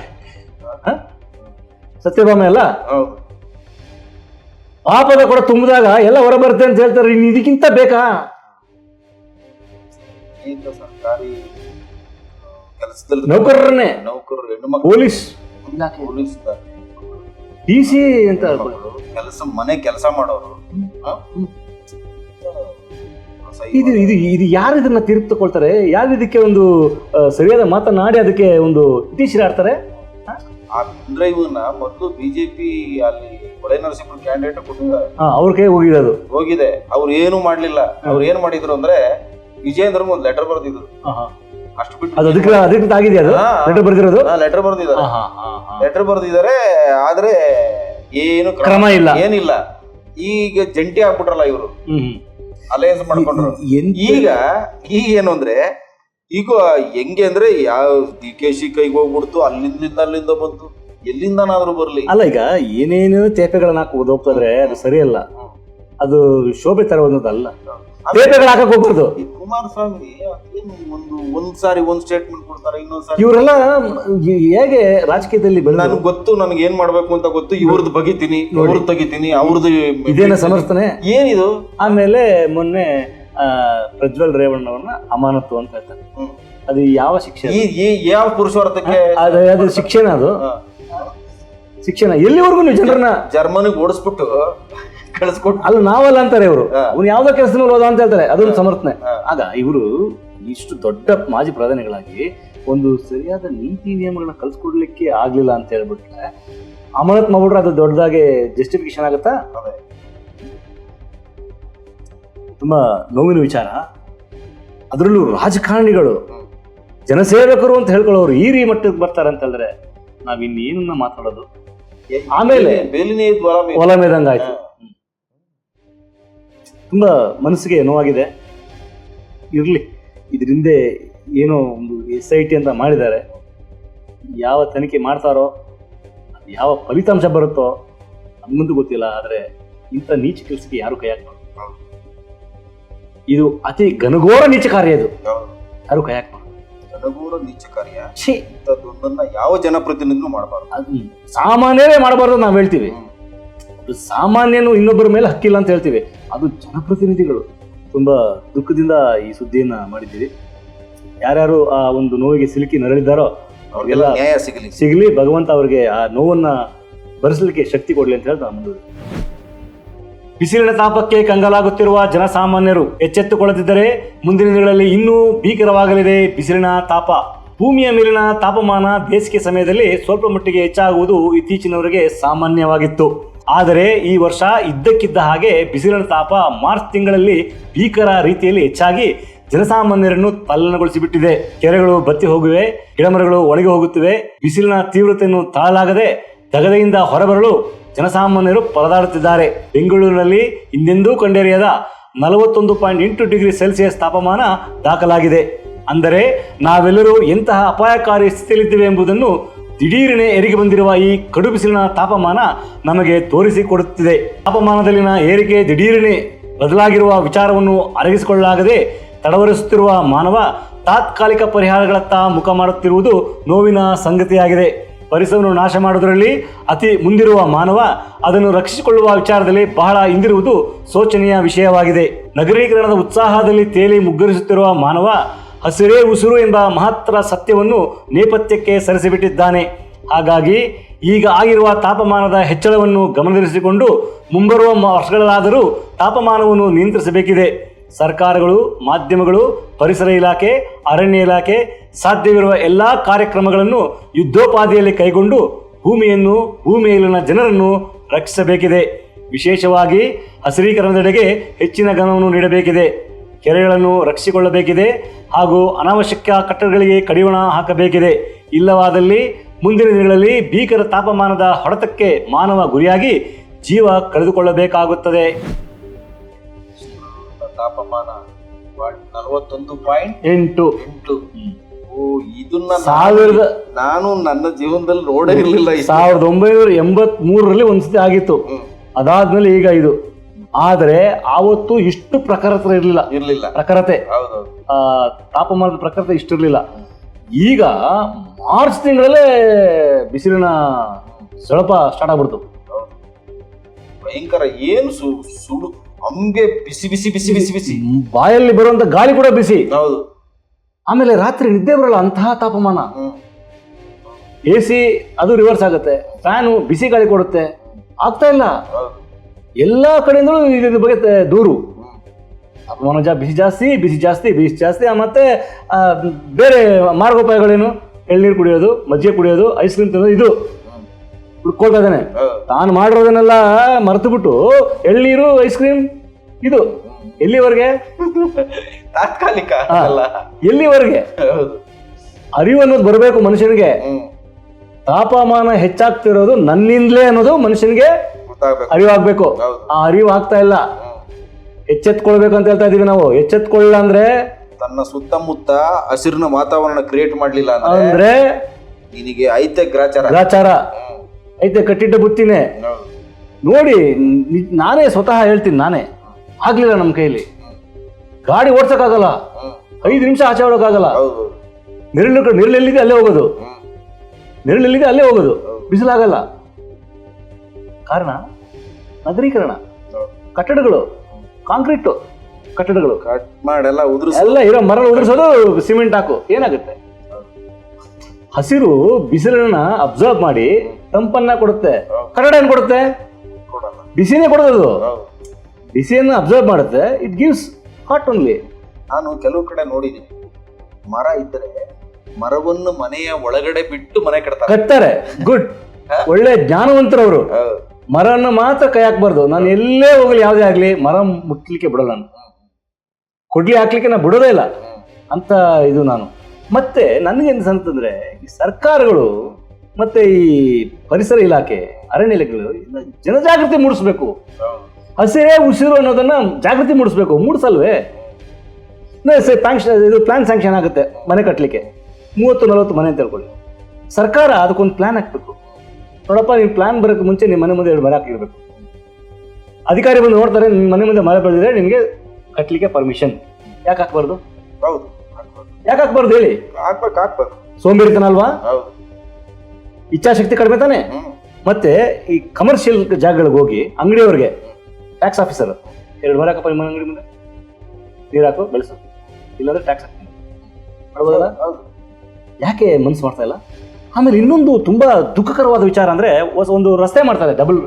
ಸತ್ಯಭಾಮ ಎಲ್ಲ ಪಾಪದ ಕೂಡ ತುಂಬಿದಾಗ ಎಲ್ಲ ಹೊರ ಬರುತ್ತೆ ಅಂತ ಹೇಳ್ತಾರೆ. ಇನ್ನು ಇದಕ್ಕಿಂತ ಬೇಕಾ? ಸರ್ಕಾರಿ ನೌಕರರನ್ನೇ, ಹೆಣ್ಣು ಪೊಲೀಸ್ DC ಅಂತ ಮನೆ ಕೆಲಸ ಮಾಡೋರು, ಇದು ಇದು ಇದು ಯಾರು ಇದನ್ನ ತೀರ್ಪುಕೊಳ್ತಾರೆ? ಯಾರು ಇದಕ್ಕೆ ಒಂದು ಸರಿಯಾದ ಮಾತನಾಡಿ ಅದಕ್ಕೆ ಒಂದು ಇತಿಶ್ರೀ ಆಡ್ತಾರೆ? ಆ ಡ್ರೈವ್ನ ಮೊದಲು ಬಿಜೆಪಿ ಅಲ್ಲಿ ಹೊಳೆ ನರಸೀಪುರ ಕ್ಯಾಂಡಿಡೇಟ್ ಕೊಟ್ಟಿದ್ದಾರೆ, ಅವ್ರ ಕೈ ಹೋಗಿದೆ. ಅವ್ರು ಏನು ಮಾಡ್ಲಿಲ್ಲ. ಅವ್ರು ಏನ್ ಮಾಡಿದ್ರು ಅಂದ್ರೆ ವಿಜಯೇಂದ್ರ ಒಂದು ಲೆಟರ್ ಬರ್ದಿದ್ರು ಅಷ್ಟು ಬಿಟ್ಟು. ಅದು ಅದಕ್ಕೆ ಆಗಿದೆಯಾ? ಅದು ಲೆಟರ್ ಬರ್ದಿರೋದು? ಲೆಟರ್ ಬರ್ದಿದ್ದಾರೆ, ಆದ್ರೆ ಏನು ಕ್ರಮ ಇಲ್ಲ, ಏನಿಲ್ಲ. ಈಗ ಜಂಟಿ ಆಗ್ಬಿಟ್ರಲ್ಲ ಇವರು, ಅಲಯನ್ಸ್ ಮಾಡ್ಕೊಂಡ್ರು. ಈಗ ಏನು ಅಂದ್ರೆ, ಈಗ ಹೆಂಗೆ ಅಂದ್ರೆ ಯಾವ DKC ಕೈಗೆ ಹೋಗ್ಬಿಡ್ತು, ಅಲ್ಲಿಂದ ಬಂತು, ಎಲ್ಲಿಂದನಾದ್ರೂ ಬರ್ಲಿ. ಅಲ್ಲ, ಈಗ ಏನೇನು ತೇಪೆಗಳನ್ನ ಹಾಕುವುದು ಹೋಗ್ತದ್ರೆ ಅದು ಸರಿಯಲ್ಲ, ಅದು ಶೋಭೆ ತರುವುದಲ್ಲ. ತೇಪೆಗಳು ಹಾಕಕ್ ಹೋಗ್ಬಾರ್ದು. ಕುಮಾರಸ್ವಾಮಿ ಒಂದ್ ಸಾರಿ ಒಂದ್ ಸ್ಟೇಟ್ಮೆಂಟ್ ಕೊಡ್ತಾರೆ, ಇನ್ನೊಂದ್ಸಾರಿ ಇವರೆಲ್ಲ ಹೇಗೆ ರಾಜಕೀಯದಲ್ಲಿ ನನಗೆ ಗೊತ್ತು, ನನಗೆ ಏನ್ ಮಾಡ್ಬೇಕು ಅಂತ ಗೊತ್ತು, ಇವ್ರದ್ದು ಬಗಿತೀನಿ, ಇವ್ರದ್ದು ತೆಗಿತೀನಿ, ಅವ್ರದ್ದು ಇದೇನ ಸಮರ್ಥನೆ ಏನಿದು. ಆಮೇಲೆ ಮೊನ್ನೆ ಪ್ರಜ್ವಲ್ ರೇವಣ್ಣವ್ರನ್ನ ಅಮಾನತು ಅಂತ ಹೇಳ್ತಾರೆ. ಅದು ಯಾವ ಶಿಕ್ಷೆ? ಯಾವ ಪುರುಷಾರ್ಥಕ್ಕೆ ಅದು ಶಿಕ್ಷಣ? ಅದು ಶಿಕ್ಷಣ ಎಲ್ಲಿವರೆಗೂ ನೀವು ಜನರನ್ನ ಜರ್ಮನಿಗೆ ಓಡಿಸ್ಬಿಟ್ಟು ಕಳಿಸ್ಕೊಟ್ಟು? ಅಲ್ಲ, ನಾವಲ್ಲ ಅಂತಾರೆ ಇವರು. ಅವ್ನು ಯಾವ್ದೋ ಕೆಲಸ ಮೇಲೆ ಹೋದ ಅಂತ ಹೇಳ್ತಾರೆ, ಅದೊಂದು ಸಮರ್ಥನೆ. ಆಗ ಇವರು ಇಷ್ಟು ದೊಡ್ಡ ಮಾಜಿ ಪ್ರಧಾನಿಗಳಾಗಿ ಒಂದು ಸರಿಯಾದ ನೀತಿ ನಿಯಮಗಳನ್ನ ಕಲ್ಸ್ಕೊಡ್ಲಿಕ್ಕೆ ಆಗ್ಲಿಲ್ಲ ಅಂತ ಹೇಳ್ಬಿಟ್ರೆ ಅಮಾನತ್ ಮಾಡ್ಬಿಟ್ರೆ ಅದು ದೊಡ್ಡದಾಗಿ ಜಸ್ಟಿಫಿಕೇಶನ್ ಆಗುತ್ತಾ? ತುಂಬಾ ನೋವಿನ ವಿಚಾರ. ಅದರಲ್ಲೂ ರಾಜಕಾರಣಿಗಳು, ಜನಸೇವಕರು ಅಂತ ಹೇಳ್ಕೊಳ್ಳೋರು ಈ ಮಟ್ಟಕ್ಕೆ ಬರ್ತಾರೆ ಅಂತ ಹೇಳಿದ್ರೆ ನಾವ್ ಇನ್ನೇನನ್ನ ಮಾತಾಡೋದು? ಆಮೇಲೆ ಹೊಲ ಮೇದಂಗ ಆಯ್ತು. ತುಂಬಾ ಮನಸ್ಸಿಗೆ ನೋವಾಗಿದೆ. ಇರ್ಲಿ, ಇದರಿಂದ ಏನೋ ಒಂದು SIT ಅಂತ ಮಾಡಿದ್ದಾರೆ. ಯಾವ ತನಿಖೆ ಮಾಡ್ತಾರೋ, ಯಾವ ಫಲಿತಾಂಶ ಬರುತ್ತೋ ನಮಗಂತೂ ಗೊತ್ತಿಲ್ಲ. ಆದ್ರೆ ಇಂಥ ನೀಚ ಕೆಲಸಕ್ಕೆ ಯಾರು ಕೈ ಹಾಕ್ಬಾರ್ದು. ಇದು ಅತಿ ಘನಘೋರ ನೀಚ ಕಾರ್ಯ. ಇದು ಯಾರು ಕೈ ಹಾಕ್ಬಾರ್ದು. ಘನಘೋರ ನೀಚ ಕಾರ್ಯ. ಇಂಥದ್ದೊಂದನ್ನ ಯಾವ ಜನಪ್ರತಿನಿಧಿನೂ ಮಾಡಬಾರ್ದು. ಸಾಮಾನ್ಯರೇ ಮಾಡಬಾರ್ದು ನಾವು ಹೇಳ್ತೀವಿ. ಸಾಮಾನ್ಯನು ಇನ್ನೊಬ್ಬರ ಮೇಲೆ ಹಕ್ಕಿಲ್ಲ ಅಂತ ಹೇಳ್ತೀವಿ. ಅದು ಜನಪ್ರತಿನಿಧಿಗಳು. ತುಂಬಾ ದುಃಖದಿಂದ ಈ ಸುದ್ದಿಯನ್ನ ಮಾಡಿದ್ದೀವಿ. ಯಾರ್ಯಾರು ಆ ಒಂದು ನೋವಿಗೆ ಸಿಲುಕಿ ನರಳಿದ್ದಾರೋ ಅವ್ರಿಗೆಲ್ಲ ನ್ಯಾಯ ಸಿಗಲಿ. ಭಗವಂತ ಅವ್ರಿಗೆ ಆ ನೋವನ್ನ ಭರಿಸಲಿಕ್ಕೆ ಶಕ್ತಿ ಕೊಡ್ಲಿ ಅಂತ ಹೇಳ್ತಾ ಮುಂದುವರಿ. ಬಿಸಿಲಿನ ತಾಪಕ್ಕೆ ಕಂಗಾಲಾಗುತ್ತಿರುವ ಜನಸಾಮಾನ್ಯರು ಎಚ್ಚೆತ್ತುಕೊಳ್ಳದಿದ್ದರೆ ಮುಂದಿನ ದಿನಗಳಲ್ಲಿ ಇನ್ನೂ ಭೀಕರವಾಗಲಿದೆ ಬಿಸಿಲಿನ ತಾಪ. ಭೂಮಿಯ ಮೇಲಿನ ತಾಪಮಾನ ಬೇಸಿಗೆ ಸಮಯದಲ್ಲಿ ಸ್ವಲ್ಪ ಮಟ್ಟಿಗೆ ಹೆಚ್ಚಾಗುವುದು ಇತ್ತೀಚಿನವರೆಗೆ ಸಾಮಾನ್ಯವಾಗಿತ್ತು. ಆದರೆ ಈ ವರ್ಷ ಇದ್ದಕ್ಕಿದ್ದ ಹಾಗೆ ಬಿಸಿಲಿನ ತಾಪ ಮಾರ್ಚ್ ತಿಂಗಳಲ್ಲಿ ಭೀಕರ ರೀತಿಯಲ್ಲಿ ಹೆಚ್ಚಾಗಿ ಜನಸಾಮಾನ್ಯರನ್ನು ತಲ್ಲಣಗೊಳಿಸಿಬಿಟ್ಟಿದೆ. ಕೆರೆಗಳು ಬತ್ತಿ ಹೋಗಿವೆ, ಗಿಡಮರಗಳು ಒಣಗಿ ಹೋಗುತ್ತಿವೆ. ಬಿಸಿಲಿನ ತೀವ್ರತೆಯನ್ನು ತಾಳಲಾಗದೆ ದಗದೆಯಿಂದ ಹೊರಬರಲು ಜನಸಾಮಾನ್ಯರು ಪರದಾಡುತ್ತಿದ್ದಾರೆ. ಬೆಂಗಳೂರಿನಲ್ಲಿ ಹಿಂದೆಂದೂ ಕಂಡರಿಯದ 41.8 ಡಿಗ್ರಿ ಸೆಲ್ಸಿಯಸ್ ತಾಪಮಾನ ದಾಖಲಾಗಿದೆ. ಅಂದರೆ ನಾವೆಲ್ಲರೂ ಎಂತಹ ಅಪಾಯಕಾರಿ ಸ್ಥಿತಿಯಲ್ಲಿದ್ದೇವೆ ಎಂಬುದನ್ನು ದಿಢೀರನೆ ಎರಿಗೆ ಬಂದಿರುವ ಈ ಕಡು ಬಿಸಿಲಿನ ತಾಪಮಾನ ನಮಗೆ ತೋರಿಸಿಕೊಡುತ್ತಿದೆ. ತಾಪಮಾನದಲ್ಲಿನ ಏರಿಕೆ ದಿಢೀರನೆ ಬದಲಾಗಿರುವ ವಿಚಾರವನ್ನು ಅರಗಿಸಿಕೊಳ್ಳಲಾಗದೆ ತಡವರಿಸುತ್ತಿರುವ ಮಾನವ ತಾತ್ಕಾಲಿಕ ಪರಿಹಾರಗಳತ್ತ ಮುಖ ಮಾಡುತ್ತಿರುವುದು ನೋವಿನ ಸಂಗತಿಯಾಗಿದೆ. ಪರಿಸರವನ್ನು ನಾಶ ಮಾಡುವುದರಲ್ಲಿ ಅತಿ ಮುಂದಿರುವ ಮಾನವ ಅದನ್ನು ರಕ್ಷಿಸಿಕೊಳ್ಳುವ ವಿಚಾರದಲ್ಲಿ ಬಹಳ ಹಿಂದಿರುವುದು ಶೋಚನೀಯ ವಿಷಯವಾಗಿದೆ. ನಗರೀಕರಣದ ಉತ್ಸಾಹದಲ್ಲಿ ತೇಲಿ ಮುಗ್ಗರಿಸುತ್ತಿರುವ ಮಾನವ ಹಸಿರೇ ಉಸಿರು ಎಂಬ ಮಹತ್ತರ ಸತ್ಯವನ್ನು ನೇಪಥ್ಯಕ್ಕೆ ಸರಿಸಿಬಿಟ್ಟಿದ್ದಾನೆ. ಹಾಗಾಗಿ ಈಗ ಆಗಿರುವ ತಾಪಮಾನದ ಹೆಚ್ಚಳವನ್ನು ಗಮನದಲ್ಲಿರಿಸಿಕೊಂಡು ಮುಂಬರುವ ವರ್ಷಗಳಲ್ಲಾದರೂ ತಾಪಮಾನವನ್ನು ನಿಯಂತ್ರಿಸಬೇಕಿದೆ. ಸರ್ಕಾರಗಳು, ಮಾಧ್ಯಮಗಳು, ಪರಿಸರ ಇಲಾಖೆ, ಅರಣ್ಯ ಇಲಾಖೆ ಸಾಧ್ಯವಿರುವ ಎಲ್ಲ ಕಾರ್ಯಕ್ರಮಗಳನ್ನು ಯುದ್ಧೋಪಾದಿಯಲ್ಲಿ ಕೈಗೊಂಡು ಭೂಮಿಯನ್ನು, ಭೂಮಿಯಲ್ಲಿನ ಜನರನ್ನು ರಕ್ಷಿಸಬೇಕಿದೆ. ವಿಶೇಷವಾಗಿ ಹಸಿರೀಕರಣದೆಡೆಗೆ ಹೆಚ್ಚಿನ ಗಮನವನ್ನು ನೀಡಬೇಕಿದೆ. ಕೆರೆಗಳನ್ನು ರಕ್ಷಿಸಿಕೊಳ್ಳಬೇಕಿದೆ ಹಾಗೂ ಅನಾವಶ್ಯಕ ಕಟ್ಟಡಗಳಿಗೆ ಕಡಿವಾಣ ಹಾಕಬೇಕಿದೆ. ಇಲ್ಲವಾದಲ್ಲಿ ಮುಂದಿನ ದಿನಗಳಲ್ಲಿ ಭೀಕರ ತಾಪಮಾನದ ಹೊಡೆತಕ್ಕೆ ಮಾನವ ಗುರಿಯಾಗಿ ಜೀವ ಕಳೆದುಕೊಳ್ಳಬೇಕಾಗುತ್ತದೆ. ತಾಪಮಾನ 41.8. ಇದನ್ನ ನಾನು ನನ್ನ ಜೀವನದಲ್ಲಿ ನೋಡೇ ಇರಲಿಲ್ಲ. 1983ರಲ್ಲಿ ಒಂದ್ಸತಿ ಆಗಿತ್ತು. ಅದಾದ್ಮೇಲೆ ಈಗ ಇದು. ಆದರೆ ಆವತ್ತು ಇಷ್ಟು ಇರಲಿಲ್ಲ ಪ್ರಖರತೆ, ತಾಪಮಾನದ ಪ್ರಖರತೆ ಇಷ್ಟಿರಲಿಲ್ಲ. ಈಗ ಮಾರ್ಚ್ ತಿಂಗಳಲ್ಲೇ ಬಿಸಿಲಿನ ಸ್ವಲ್ಪ ಸ್ಟಾರ್ಟ್ ಆಗ್ಬಿಡ್ತು. ಭಯಂಕರ. ಏನು ಸುಡು, ಹಂಗೆ ಬಿಸಿ ಬಿಸಿ ಬಿಸಿ ಬಿಸಿ ಬಿಸಿ, ಬಾಯಲ್ಲಿ ಬರುವಂತ ಗಾಳಿ ಕೂಡ ಬಿಸಿ. ಹೌದು. ಆಮೇಲೆ ರಾತ್ರಿ ನಿದ್ದೆ ಬರಲ್ಲ, ಅಂತಹ ತಾಪಮಾನ. AC ಅದು ರಿವರ್ಸ್ ಆಗುತ್ತೆ, ಫ್ಯಾನು ಬಿಸಿ ಗಾಳಿ ಕೊಡುತ್ತೆ, ಆಗ್ತಾ ಇಲ್ಲ. ಎಲ್ಲ ಕಡೆಯಿಂದಲೂ ಇದ್ರ ಬಗ್ಗೆ ದೂರು. ತಾಪಮಾನ ಬಿಸಿ ಜಾಸ್ತಿ. ಮತ್ತೆ ಬೇರೆ ಮಾರ್ಗೋಪಾಯಗಳೇನು? ಎಳ್ನೀರು ಕುಡಿಯೋದು, ಮಜ್ಜಿಗೆ ಕುಡಿಯೋದು, ಐಸ್ ಕ್ರೀಮ್ ತಿನ್ನೋದು, ಇದು ಹುಡ್ಕೊಳ್ತಾ ಇದ್ದಾನೆ. ತಾನು ಮಾಡಿರೋದನ್ನೆಲ್ಲ ಮರೆತು ಬಿಟ್ಟು ಎಳ್ನೀರು, ಐಸ್ ಕ್ರೀಮ್, ಇದು ಎಲ್ಲಿವರೆಗೆ? ತಾತ್ಕಾಲಿಕ. ಎಲ್ಲಿವರೆಗೆ ಅರಿವು ಅನ್ನೋದು ಬರಬೇಕು ಮನುಷ್ಯನಿಗೆ. ತಾಪಮಾನ ಹೆಚ್ಚಾಗ್ತಿರೋದು ನನ್ನಿಂದಲೇ ಅನ್ನೋದು ಮನುಷ್ಯನಿಗೆ ಅರಿವಾಗಬೇಕು. ಆ ಅರಿವು ಆಗ್ತಾ ಇಲ್ಲ. ಎಚ್ಚೆತ್ಕೊಳ್ಬೇಕು ಅಂತ ಹೇಳ್ತಾ ಇದೀವಿ ನಾವು. ಎಚ್ಚೆತ್ಕೊಳ್ಳ ಅಂದ್ರೆ ತನ್ನ ಸುತ್ತಮುತ್ತ ಹಸಿರಿನ ವಾತಾವರಣ ಕ್ರಿಯೇಟ್ ಮಾಡ್ಲಿಲ್ಲ ಅಂದ್ರೆ ನಿನಗೆ ಐತೆ ಗ್ರಾಚಾರ ಐತೆ, ಕಟ್ಟಿಟ್ಟ ಬುತ್ತಿನೇ. ನೋಡಿ, ನಾನೇ ಸ್ವತಃ ಹೇಳ್ತೀನಿ, ನಾನೇ ಆಗ್ಲಿಲ್ಲ ನಮ್ಮ ಕೈಲಿ. ಗಾಡಿ ಓಡ್ಸಕ್ಕಾಗಲ್ಲ, 5 ನಿಮಿಷ ಆಚೆ ಹೊಡೋಕ್ಕಾಗಲ್ಲ. ನೆರಳೆಲ್ಲಿದೆ ಅಲ್ಲೇ ಹೋಗೋದು, ಬಿಸಿಲಾಗಲ್ಲ. ಕಾರಣ ನಗರೀಕರಣ, ಕಟ್ಟಡಗಳು, ಕಾಂಕ್ರೀಟು ಕಟ್ಟಡಗಳು ಎಲ್ಲ ಇರೋ ಮರ ಉದುರಿಸೋದು, ಸಿಮೆಂಟ್ ಹಾಕು, ಏನಾಗುತ್ತೆ? ಹಸಿರು ಬಿಸಿಲನ್ನ ಅಬ್ಸರ್ವ್ ಮಾಡಿ ತಂಪನ್ನ ಕೊಡುತ್ತೆ. ಕಟ್ಟಡ ಏನ್ ಕೊಡುತ್ತೆ? ಬಿಸಿನೇ ಕೊಡೋದು. ಬಿಸಿಯನ್ನು ಅಬ್ಸರ್ವ್ ಮಾಡುತ್ತೆ, ಇಟ್ ಗಿವ್ಸ್ ಹಾಟ್ ಓನ್ಲಿ. ನಾನು ಕೆಲವು ಕಡೆ ನೋಡಿದ್ದೀನಿ, ಮರ ಇದ್ದರೆ ಮರವನ್ನು ಮನೆಯ ಒಳಗಡೆ ಬಿಟ್ಟು ಮನೆ ಕಟ್ತಾರೆ. ಗುಡ್, ಒಳ್ಳೆ ಜ್ಞಾನವಂತರವರು. ಮರವನ್ನು ಮಾತ್ರ ಕೈ ಹಾಕ್ಬಾರ್ದು. ನಾನು ಎಲ್ಲೇ ಹೋಗ್ಲಿ, ಯಾವುದೇ ಆಗ್ಲಿ, ಮರ ಮುಟ್ಲಿಕ್ಕೆ ಬಿಡೋಲ್ಲ, ನಾನು ಕೊಡ್ಲಿ ಹಾಕ್ಲಿಕ್ಕೆ ನಾನು ಬಿಡೋದೇ ಇಲ್ಲ ಅಂತ ಇದು ನಾನು. ಮತ್ತೆ ನನಗೇನು ಅಂತಂದ್ರೆ, ಈ ಸರ್ಕಾರಗಳು ಮತ್ತೆ ಈ ಪರಿಸರ ಇಲಾಖೆ, ಅರಣ್ಯ ಇಲಾಖೆಗಳು ಜನಜಾಗೃತಿ ಮೂಡಿಸ್ಬೇಕು. ಹಸಿರೇ ಉಸಿರು ಅನ್ನೋದನ್ನ ಜಾಗೃತಿ ಮೂಡಿಸ್ಬೇಕು. ಮೂಡಿಸಲ್ವೇ? ಇದು ಪ್ಲಾನ್ ಸ್ಯಾಂಕ್ಷನ್ ಆಗುತ್ತೆ ಮನೆ ಕಟ್ಟಲಿಕ್ಕೆ, 30-40 ಮನೆ ಅಂತ ಹೇಳ್ಕೊಳ್ಳಿ. ಸರ್ಕಾರ ಅದಕ್ಕೊಂದು ಪ್ಲಾನ್ ಹಾಕ್ಬೇಕು. ನೋಡಪ್ಪ, ನೀವು ಪ್ಲಾನ್ ಬರೋಕ್ಕೆ ಮುಂಚೆ ನಿಮ್ಮ ಮನೆ ಮುಂದೆ 2 ಮರ ಹಾಕಿರ್ಬೇಕು. ಅಧಿಕಾರಿ ಬಂದು ನೋಡ್ತಾರೆ, ನಿಮ್ಮ ಮನೆ ಮುಂದೆ ಮರ ಬೆಳೆದಿದ್ರೆ ನಿಮಗೆ ಕಟ್ಟಲಿಕ್ಕೆ ಪರ್ಮಿಷನ್. ಯಾಕೆ ಹಾಕ್ಬಾರ್ದು? ಯಾಕೆ ಹಾಕ್ಬಾರ್ದು ಹೇಳಿ? ಹಾಕ್ಬೇಕು. ಸೋಂಬೇರಿತನ ಅಲ್ವಾ? ಇಚ್ಛಾಶಕ್ತಿ ಕಡಿಮೆ ತಾನೆ. ಮತ್ತೆ ಈ ಕಮರ್ಷಿಯಲ್ ಜಾಗಗಳಿಗೆ ಹೋಗಿ ಅಂಗಡಿಯವ್ರಿಗೆ ಟ್ಯಾಕ್ಸ್ ಆಫೀಸರ್ 2 ಮರ ಹಾಕಪ್ಪ ನಿಮ್ಮ ಅಂಗಡಿ ಮುಂದೆ, ನೀರು ಹಾಕು, ಬೆಳೆಸು, ಇಲ್ಲಾಂದ್ರೆ ಟ್ಯಾಕ್ಸ್ ಹಾಕ್ತೀನಿ ಮಾಡ್ಬೋದಲ್ಲ? ಯಾಕೆ ಮನ್ಸು ಮಾಡ್ತಾ ಇಲ್ಲ? ಆಮೇಲೆ ಇನ್ನೊಂದು ತುಂಬಾ ದುಃಖಕರವಾದ ವಿಚಾರ ಅಂದ್ರೆ, ಒಂದು ರಸ್ತೆ ಮಾಡ್ತಾರೆ, ಡಬಲ್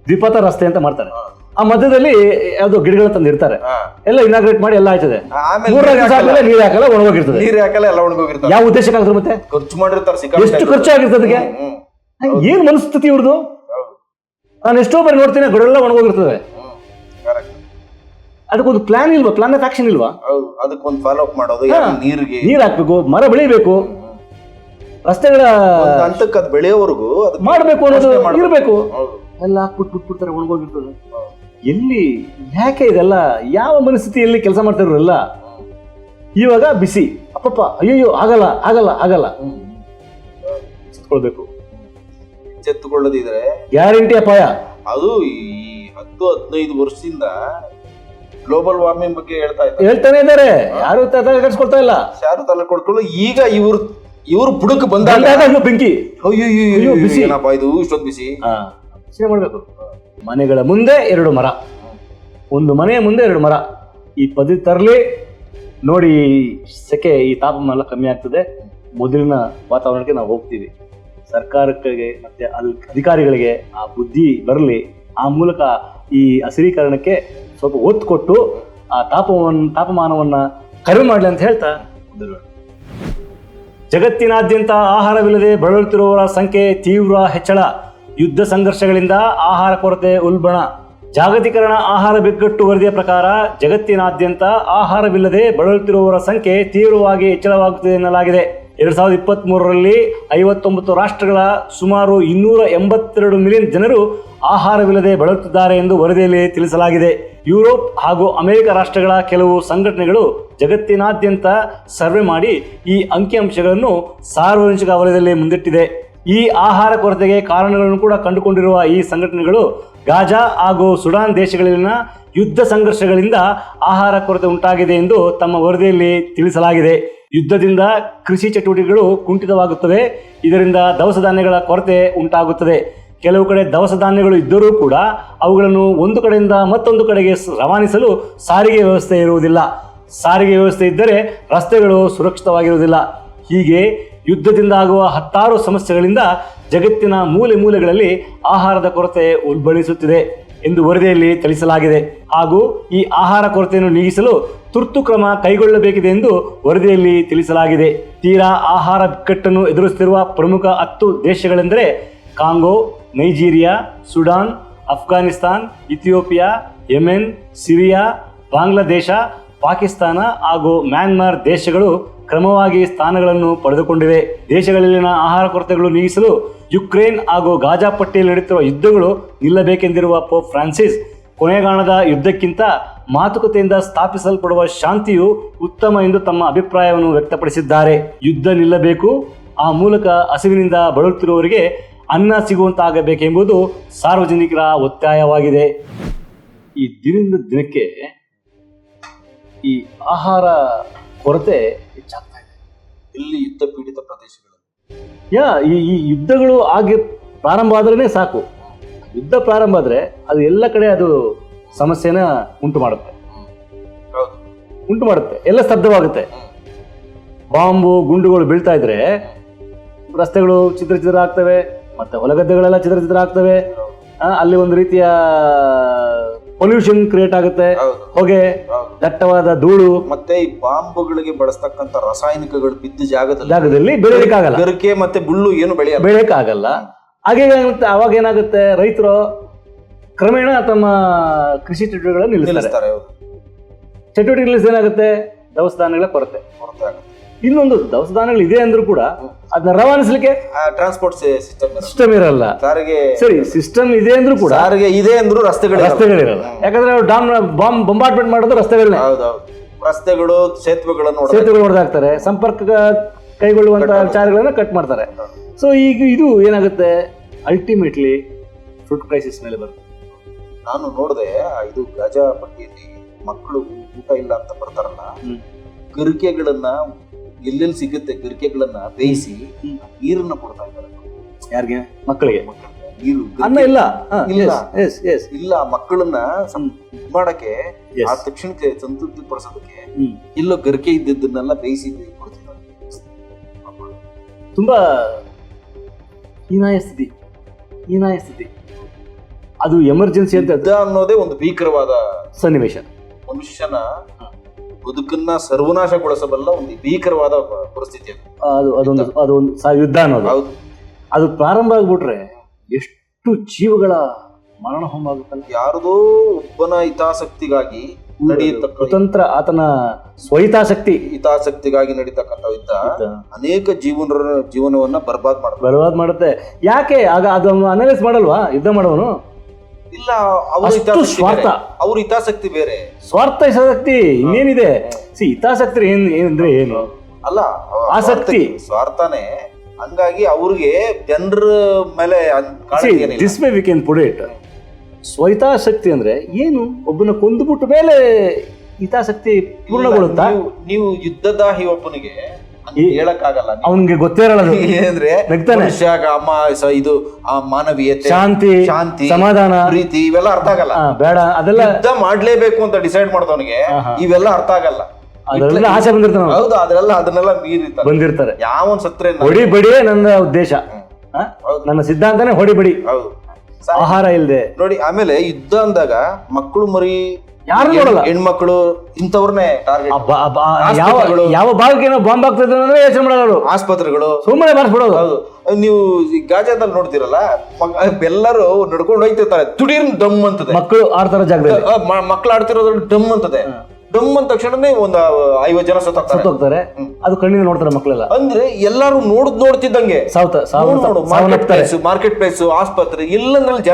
ದ್ವಿಪಥ ರಸ್ತೆ ಅಂತ ಮಾಡ್ತಾರೆ. ಆ ಮಧ್ಯದಲ್ಲಿ ಯಾವ್ದೋ ಗಿಡಗಳ ತಂದು ಇರ್ತಾರೆ, ಎಲ್ಲ ಇನಾಗ್ರೇಟ್ ಮಾಡಿ ಎಲ್ಲ ಆಯ್ತದೆ. 3 ದಿವಸ ಆದ್ಮೇಲೆ ನೀರು ಹಾಕಲ್ಲ, ಒಣಗೋಗಿರ್ತದೆ. ಯಾವ ಉದ್ದೇಶಕ್ಕೆ ಆಗ್ತದೆ? ಮತ್ತೆ ಖರ್ಚು ಮಾಡಿರ್ತಾರೆ, ಎಷ್ಟು ಖರ್ಚು ಆಗಿರ್ತದೆ ಅದಕ್ಕೆ? ಏನ್ ಮನಸ್ಥಿತಿ ಇವ್ರದು? ನಾನು ಎಷ್ಟೋ ಬಾರಿ ನೋಡ್ತೀನಿ, ಗಿಡಗಳೆಲ್ಲ ಒಣಗೋಗಿರ್ತದೆ. ಅದಕ್ಕೊಂದು ಪ್ಲಾನ್ ಇಲ್ವಾ, ಪ್ಲಾನ್ ಆಫ್ ಆಕ್ಷನ್ ಇಲ್ವಾ? ಹೌದು, ಅದಕ್ಕೊಂದು ಫಾಲೋ ಅಪ್ ಮಾಡೋದು, ನೀರಿಗೆ ನೀರ್ ಹಾಕ್ಬೇಕು, ಮರ ಬೆಳಿಬೇಕು, ರಸ್ತೆಗಳ ಹಂತಕ್ಕೆ ಅದು ಬೆಳೆಯೋವರೆಗೂ ಮಾಡ್ಬೇಕು ಅನ್ನೋದು ಇರ್ಬೇಕು. ಹೌದು. ಎಲ್ಲ ಬಿಟ್ಬಿಡ್ತಾರೆ, ಒಣಗೋಗಿರ್ತದೆ. ಎಲ್ಲಿ ಯಾಕೆ ಇದೆಲ್ಲ, ಯಾವ ಮನಸ್ಥಿತಿಯಲ್ಲಿ ಕೆಲಸ ಮಾಡ್ತಾ ಎಲ್ಲ? ಇವಾಗ ಬಿಸಿ, ಅಪ್ಪಪ್ಪ ಅಯ್ಯೋ ಆಗಲ್ಲ ಆಗಲ್ಲ ಆಗಲ್ಲ, ಎಚ್ಚೆತ್ಕೊಳ್ಬೇಕು. ಎಚ್ಚೆತ್ತುಕೊಳ್ಳದಿದ್ರೆ ಗ್ಯಾರಂಟಿ ಅಪಾಯ. ಅದು ಈ 10-15 ವರ್ಷದಿಂದ ಗ್ಲೋಬಲ್ ವಾರ್ಮಿಂಗ್ ಬಗ್ಗೆ ಹೇಳ್ತಾನೆ ಇದ್ದಾರೆ, ಯಾರು ತಲೆ ಕೆಡಿಸ್ಕೊಳ್ತಾ ಇಲ್ಲ. ಯಾರು ತಲೆ ಕೊಡ್ಕೊಳ್ಳೋ. ಈಗ ಇವ್ರು ಬುಡಕ್ ಬಂದಾಗ ಬೆಂಕಿ, ಅಯ್ಯೋ ಬಿಸಿ, ಏನಪ್ಪ ಇದು ಇಷ್ಟೊಂದು ಬಿಸಿ. ಮಾಡ್ಬೇಕು. ಮನೆಗಳ ಮುಂದೆ 2 ಮರ, ಒಂದು ಮನೆಯ ಮುಂದೆ 2 ಮರ, ಈ ಪದ್ಧತಿ ತರಲಿ ನೋಡಿ. ಸೆಕೆ, ಈ ತಾಪಮಾನ ಕಮ್ಮಿ ಆಗ್ತದೆ, ಮೊದಲಿನ ವಾತಾವರಣಕ್ಕೆ ನಾವು ಹೋಗ್ತೀವಿ. ಸರ್ಕಾರಕ್ಕೆ ಮತ್ತೆ ಅಧಿಕಾರಿಗಳಿಗೆ ಆ ಬುದ್ಧಿ ಬರಲಿ, ಆ ಮೂಲಕ ಈ ಹಸಿರೀಕರಣಕ್ಕೆ ಸ್ವಲ್ಪ ಒತ್ತು ಕೊಟ್ಟು ಆ ತಾಪಮಾನವನ್ನ ಕಡಿಮೆ ಮಾಡಲಿ ಅಂತ ಹೇಳ್ತಾ, ಜಗತ್ತಿನಾದ್ಯಂತ ಆಹಾರವಿಲ್ಲದೆ ಬಳಲುತ್ತಿರುವವರ ಸಂಖ್ಯೆ ತೀವ್ರ ಹೆಚ್ಚಳ, ಯುದ್ಧ ಸಂಘರ್ಷಗಳಿಂದ ಆಹಾರ ಕೊರತೆ ಉಲ್ಬಣ. ಜಾಗತೀಕರಣ ಆಹಾರ ಬಿಕ್ಕಟ್ಟು ವರದಿಯ ಪ್ರಕಾರ ಜಗತ್ತಿನಾದ್ಯಂತ ಆಹಾರವಿಲ್ಲದೆ ಬಳಲುತ್ತಿರುವವರ ಸಂಖ್ಯೆ ತೀವ್ರವಾಗಿ ಹೆಚ್ಚಳವಾಗುತ್ತಿದೆ ಎನ್ನಲಾಗಿದೆ. 2023ರಲ್ಲಿ 59 ರಾಷ್ಟ್ರಗಳ ಸುಮಾರು 282 ಮಿಲಿಯನ್ ಜನರು ಆಹಾರವಿಲ್ಲದೆ ಬಳಲುತ್ತಿದ್ದಾರೆ ಎಂದು ವರದಿಯಲ್ಲಿ ತಿಳಿಸಲಾಗಿದೆ. ಯುರೋಪ್ ಹಾಗೂ ಅಮೆರಿಕ ರಾಷ್ಟ್ರಗಳ ಕೆಲವು ಸಂಘಟನೆಗಳು ಜಗತ್ತಿನಾದ್ಯಂತ ಸರ್ವೆ ಮಾಡಿ ಈ ಅಂಕಿಅಂಶಗಳನ್ನು ಸಾರ್ವಜನಿಕ ವಲಯದಲ್ಲಿ ಮುಂದಿಟ್ಟಿದೆ. ಈ ಆಹಾರ ಕೊರತೆಗೆ ಕಾರಣಗಳನ್ನು ಕೂಡ ಕಂಡುಕೊಂಡಿರುವ ಈ ಸಂಘಟನೆಗಳು ಗಾಜಾ ಹಾಗೂ ಸುಡಾನ್ ದೇಶಗಳಲ್ಲಿನ ಯುದ್ಧ ಸಂಘರ್ಷಗಳಿಂದ ಆಹಾರ ಕೊರತೆ ಉಂಟಾಗಿದೆ ಎಂದು ತಮ್ಮ ವರದಿಯಲ್ಲಿ ತಿಳಿಸಲಾಗಿದೆ. ಯುದ್ಧದಿಂದ ಕೃಷಿ ಚಟುವಟಿಕೆಗಳು ಕುಂಠಿತವಾಗುತ್ತವೆ, ಇದರಿಂದ ದವಸ ಧಾನ್ಯಗಳ ಕೊರತೆ ಉಂಟಾಗುತ್ತದೆ. ಕೆಲವು ಕಡೆ ದವಸ ಧಾನ್ಯಗಳು ಇದ್ದರೂ ಕೂಡ ಅವುಗಳನ್ನು ಒಂದು ಕಡೆಯಿಂದ ಮತ್ತೊಂದು ಕಡೆಗೆ ರವಾನಿಸಲು ಸಾರಿಗೆ ವ್ಯವಸ್ಥೆ ಇರುವುದಿಲ್ಲ. ಸಾರಿಗೆ ವ್ಯವಸ್ಥೆ ಇದ್ದರೆ ರಸ್ತೆಗಳು ಸುರಕ್ಷಿತವಾಗಿರುವುದಿಲ್ಲ. ಹೀಗೆ ಯುದ್ಧದಿಂದ ಆಗುವ ಹತ್ತಾರು ಸಮಸ್ಯೆಗಳಿಂದ ಜಗತ್ತಿನ ಮೂಲೆ ಮೂಲೆಗಳಲ್ಲಿ ಆಹಾರದ ಕೊರತೆ ಉಲ್ಬಣಿಸುತ್ತಿದೆ ಎಂದು ವರದಿಯಲ್ಲಿ ತಿಳಿಸಲಾಗಿದೆ. ಹಾಗೂ ಈ ಆಹಾರ ಕೊರತೆಯನ್ನು ನೀಗಿಸಲು ತುರ್ತು ಕ್ರಮ ಕೈಗೊಳ್ಳಬೇಕಿದೆ ಎಂದು ವರದಿಯಲ್ಲಿ ತಿಳಿಸಲಾಗಿದೆ. ತೀರಾ ಆಹಾರ ಬಿಕ್ಕಟ್ಟನ್ನು ಎದುರಿಸುತ್ತಿರುವ ಪ್ರಮುಖ 10 ದೇಶಗಳೆಂದರೆ Congo, Nigeria, Sudan, Afghanistan, Ethiopia, Yemen, Syria, Bangladesh, Pakistan ಹಾಗೂ ಮ್ಯಾನ್ಮಾರ್ ದೇಶಗಳು ಕ್ರಮವಾಗಿ ಸ್ಥಾನಗಳನ್ನು ಪಡೆದುಕೊಂಡಿವೆ. ದೇಶಗಳಲ್ಲಿನ ಆಹಾರ ಕೊರತೆಗಳು ನೀಗಿಸಲು ಯುಕ್ರೇನ್ ಹಾಗೂ ಗಾಜಾ ಪಟ್ಟಿಯಲ್ಲಿ ನಡೆಯುತ್ತಿರುವ ಯುದ್ಧಗಳು ನಿಲ್ಲಬೇಕೆಂದಿರುವ ಪೋಪ್ ಫ್ರಾನ್ಸಿಸ್, ಕೊನೆಗಾಣದ ಯುದ್ಧಕ್ಕಿಂತ ಮಾತುಕತೆಯಿಂದ ಸ್ಥಾಪಿಸಲ್ಪಡುವ ಶಾಂತಿಯು ಉತ್ತಮ ಎಂದು ತಮ್ಮ ಅಭಿಪ್ರಾಯವನ್ನು ವ್ಯಕ್ತಪಡಿಸಿದ್ದಾರೆ. ಯುದ್ಧ ನಿಲ್ಲಬೇಕು, ಆ ಮೂಲಕ ಹಸಿವಿನಿಂದ ಬಳಲುತ್ತಿರುವವರಿಗೆ ಅನ್ನ ಸಿಗುವಂತಾಗಬೇಕೆಂಬುದು ಸಾರ್ವಜನಿಕರ ಒತ್ತಾಯವಾಗಿದೆ. ಈ ದಿನದಿಂದ ದಿನಕ್ಕೆ ಈ ಆಹಾರ ಕೊರತೆ ಹೆಚ್ಚಾಗ್ತಾ ಇದೆ. ಇಲ್ಲಿ ಯುದ್ಧ ಪೀಡಿತ ಪ್ರದೇಶಗಳು ಈ ಯುದ್ಧಗಳು ಆಗಿ ಪ್ರಾರಂಭ ಆದ್ರೇ ಸಾಕು. ಯುದ್ಧ ಪ್ರಾರಂಭ ಆದ್ರೆ ಅದು ಎಲ್ಲ ಕಡೆ ಅದು ಸಮಸ್ಯೆನ ಉಂಟು ಮಾಡುತ್ತೆ, ಎಲ್ಲ ಸ್ತಬ್ಧವಾಗುತ್ತೆ. ಬಾಂಬು ಗುಂಡುಗಳು ಬೀಳ್ತಾ ಇದ್ರೆ ರಸ್ತೆಗಳು ಚಿತ್ರ ಆಗ್ತವೆ, ಮತ್ತೆ ಹೊಲಗದ್ದೆಗಳೆಲ್ಲ ಚಿತ್ರ ಆಗ್ತವೆ. ಅಲ್ಲಿ ಒಂದು ರೀತಿಯ ಪೊಲ್ಯೂಷನ್ ಕ್ರಿಯೇಟ್ ಆಗುತ್ತೆ, ಹೊಗೆ, ದಟ್ಟವಾದ ಧೂಳು. ಮತ್ತೆ ಈ ಬಾಂಬುಗಳಿಗೆ ಬಳಸ್ತಕ್ಕಂಥ ರಾಸಾಯನಿಕಗಳು ಬಿದ್ದ ಜಾಗದಲ್ಲಿ ಬೆಳೆಯಕ್ಕಾಗಲ್ಲ, ಗರಿಕೆ ಮತ್ತೆ ಬುಳ್ಳು ಏನು ಬೆಳೆಯಕ್ಕಾಗಲ್ಲ. ಹಾಗೆ ಅವಾಗ ಏನಾಗುತ್ತೆ, ರೈತರು ಕ್ರಮೇಣ ತಮ್ಮ ಕೃಷಿ ಚಟುವಟಿಕೆಗಳನ್ನು ನಿಲ್ಲಿಸ್ತಾರೆ. ಚಟುವಟಿಕೆ ನಿಲ್ಲಿಸಿ ಏನಾಗುತ್ತೆ, ದವಸ ಧಾನ್ಯಗಳ ಕೊರತೆ ಆಗುತ್ತೆ. ಇನ್ನೊಂದು, ದವಸ ಧಾನ್ಯಗಳು ಇದೆ ಅಂದ್ರೂ ಕೂಡ ಅದನ್ನ ರವಾನಿಸಲಿಕ್ಕೆ ಟ್ರಾನ್ಸ್ಪೋರ್ಟ್ ಸಿಸ್ಟಮ್ ಇರಲ್ಲ. ಸರಿ, ಸಿಸ್ಟಮ್ ಇದೆ ಅಂದ್ರೂ ಕೂಡ ಇದೆ ಅಂದ್ರೂ ರಸ್ತೆಗಳಿರಲ್ಲ. ಯಾಕಂದ್ರೆ ಬಾಂಬ್ ಬಂಬಾರ್ಡ್ಮೆಂಟ್ ಮಾಡೋದು ರಸ್ತೆಗಳನ್ನ, ರಸ್ತೆಗಳು, ಸೇತುವೆಗಳನ್ನು ಹೊಡೆದಾಕ್ತಾರೆ, ಸಂಪರ್ಕ ಕೈಗೊಳ್ಳುವಂತ ವಿಚಾರಗಳನ್ನ ಕಟ್ ಮಾಡ್ತಾರೆ. ಸೊ ಈಗ ಇದು ಏನಾಗುತ್ತೆ, ಅಲ್ಟಿಮೇಟ್ಲಿ ಫುಡ್ ಕ್ರೈಸಿಸ್ ಮೇಲೆ ಬರುತ್ತೆ. ನಾನು ನೋಡಿದೆ, ಇದು ಗಾಜಾ ಪಟ್ಟಿಯಲ್ಲಿ ಮಕ್ಕಳು ಊಟ ಇಲ್ಲ ಅಂತ ಬರ್ತಾರಲ್ಲ, ಗರಿಕೆಗಳನ್ನ ಎಲ್ಲೆಲ್ಲಿ ಸಿಗುತ್ತೆ ಗರಿಕೆಗಳನ್ನ ಬೇಯಿಸಿ ನೀರನ್ನ ಕೊಡ್ತಾ ಇದ್ದಾರೆ. ಯಾರಿಗೆ? ಮಕ್ಕಳಿಗೆ. ನೀರು ಅನ್ನ ಇಲ್ಲ ಇಲ್ಲ ಮಕ್ಕಳನ್ನ ಮಾಡಕ್ಕೆ, ಆ ತಕ್ಷಣಕ್ಕೆ ಸಂತೃಪ್ತಿ ಪಡಿಸೋದಕ್ಕೆ ಎಲ್ಲೋ ಗರಿಕೆ ಇದ್ದದನ್ನೆಲ್ಲ ಬೇಯಿಸಿ ಕೊಡ್ತಿದ್ದಾರೆ. ತುಂಬಾ ಹೀನಾಯ ಸ್ಥಿತಿ. ಅದು ಎಮರ್ಜೆನ್ಸಿ ಅಂತ ಅನ್ನೋದೇ ಒಂದು ಭೀಕರವಾದ ಸನ್ನಿವೇಶ. ಮನುಷ್ಯನ ಬದುಕನ್ನ ಸರ್ವನಾಶಗೊಳಿಸಬಲ್ಲ ಒಂದು ಭೀಕರವಾದ ಪರಿಸ್ಥಿತಿ ಅದೊಂದು ಯುದ್ಧ ಅನ್ನೋದು. ಅದು ಪ್ರಾರಂಭ ಆಗ್ಬಿಟ್ರೆ ಎಷ್ಟು ಜೀವಗಳ ಮರಣ ಹೋಮ ಆಗುತ್ತಲ್ಲ. ಯಾರದೋ ಒಬ್ಬನ ಹಿತಾಸಕ್ತಿಗಾಗಿ ನಡೆಯತಕ್ಕ ಕುತಂತ್ರ, ಆತನ ಸ್ವಹಿತಾಸಕ್ತಿ, ಹಿತಾಸಕ್ತಿಗಾಗಿ ನಡೀತಕ್ಕಂಥ ಯುದ್ಧ ಅನೇಕ ಜೀವನವನ್ನ ಬರ್ಬಾದ್ ಮಾಡುತ್ತೆ. ಯಾಕೆ ಆಗ ಅದನ್ನು ಅನಲೈಸ್ ಮಾಡಲ್ವಾ ಯುದ್ಧ ಮಾಡೋನು? ಇಲ್ಲ, ಅವ್ರ ಹಿತಾಸಕ್ತಿ ಬೇರೆ, ಸ್ವಾರ್ಥ ಹಿತಾಸಕ್ತಿ ಇನ್ನೇನಿದೆ. ಹಿತಾಸಕ್ತಿ ಏನಂದ್ರೆ ಏನು ಅಲ್ಲ, ಆಸಕ್ತಿ, ಸ್ವಾರ್ಥನೇ. ಹಂಗಾಗಿ ಅವ್ರಿಗೆ ಜನರ ಮೇಲೆ this way we can put it. ಸ್ವಹಿತಾಸಕ್ತಿ ಅಂದ್ರೆ ಏನು? ಒಬ್ಬನ ಕೊಂದುಬಿಟ್ಟು ಮೇಲೆ ಹಿತಾಸಕ್ತಿ ಪೂರ್ಣಗೊಳ್ಳುತ್ತಾ? ನೀವು ಯುದ್ಧದಾಹಿ ಒಬ್ಬನಿಗೆ ಹೇಳಕ್ಕಾಗಲ್ಲ, ಅವನಿಗೆ ಗೊತ್ತೇ ಇರಲ್ಲ ಏನಂದ್ರೆ ಇದು ಮಾನವೀಯತೆ, ಶಾಂತಿ, ಸಮಾಧಾನ, ಪ್ರೀತಿ ಇವೆಲ್ಲ ಅರ್ಥ ಆಗಲ್ಲ. ಬೇಡ ಅದೆಲ್ಲ ಯುದ್ಧ ಮಾಡ್ಲೇಬೇಕು ಅಂತ ಡಿಸೈಡ್ ಮಾಡ್ದವನಿಗೆ ಇವೆಲ್ಲ ಅರ್ಥ ಆಗಲ್ಲ. ಅದೆಲ್ಲ ಆಸೆ ಬಂದಿರ್ತಾನೆ. ಹೌದು, ಅದನ್ನೆಲ್ಲ ಮೀರಿರ್ತಾರೆ, ಬಂದಿರ್ತಾರೆ. ಯಾವನ್ ಸತ್ರೆ ಹೊಡಿ ಬಡಿಯೇ ನನ್ನ ಉದ್ದೇಶ, ನನ್ನ ಸಿದ್ಧಾಂತನೇ ಹೊಡಿ ಬಡಿ. ಹೌದು, ಆಹಾರ ಇಲ್ದೆ ನೋಡಿ. ಆಮೇಲೆ ಯುದ್ಧ ಅಂದಾಗ ಮಕ್ಕಳು ಮರಿ ಯಾರು ನೋಡಲ್ಲ, ಹೆಣ್ಮಕ್ಳು ಇಂಥವ್ರನ್ನೇ ಟಾರ್ಗೆಟ್. ಯಾವ ಭಾಗಕ್ಕೆ ಏನೋ ಬಾಂಬ್ ಆಗ್ತದೆ ಅಂದ್ರೆ ಯೋಚನೆ ಮಾಡಲ್ಲ. ಆಸ್ಪತ್ರೆಗಳು ಸುಮ್ಮನೆ ಬಾರಿಸ್ಬಿಡೋದು. ಹೌದು, ನೀವು ಗಾಜಾದಲ್ಲಿ ನೋಡ್ತಿರಲ್ಲ, ಎಲ್ಲರೂ ನಡ್ಕೊಂಡು ಹೋಯ್ತಿರ್ತಾರೆ, ತುಡೀರ್ ಡಮ್ ಅಂತದೆ. ಮಕ್ಕಳು ಆಡ್ತಾರ ಜಾಗದಲ್ಲಿ, ಮಕ್ಕಳು ಆಡ್ತಿರೋದ್ರಲ್ಲಿ ಡಮ್ ಅಂತದೆ. ಡಮ್ ಅಂದ ತಕ್ಷಣನೇ ಒಂದು 50 ಜನ ಸತ್ತೋಗ್ತಾರೆ. ಅದು ಕಣ್ಣಿಂದ ನೋಡ್ತಾರೆ ಮಕ್ಕಳೆಲ್ಲ. ಅಂದ್ರೆ ಎಲ್ಲಾರು ನೋಡ್ತಿದ್ದಂಗೆ ಮಾರ್ಕೆಟ್ ಪ್ಲೇಸ್, ಆಸ್ಪತ್ರೆ, ಎಲ್ಲಂದ್ರಲ್ಲಿ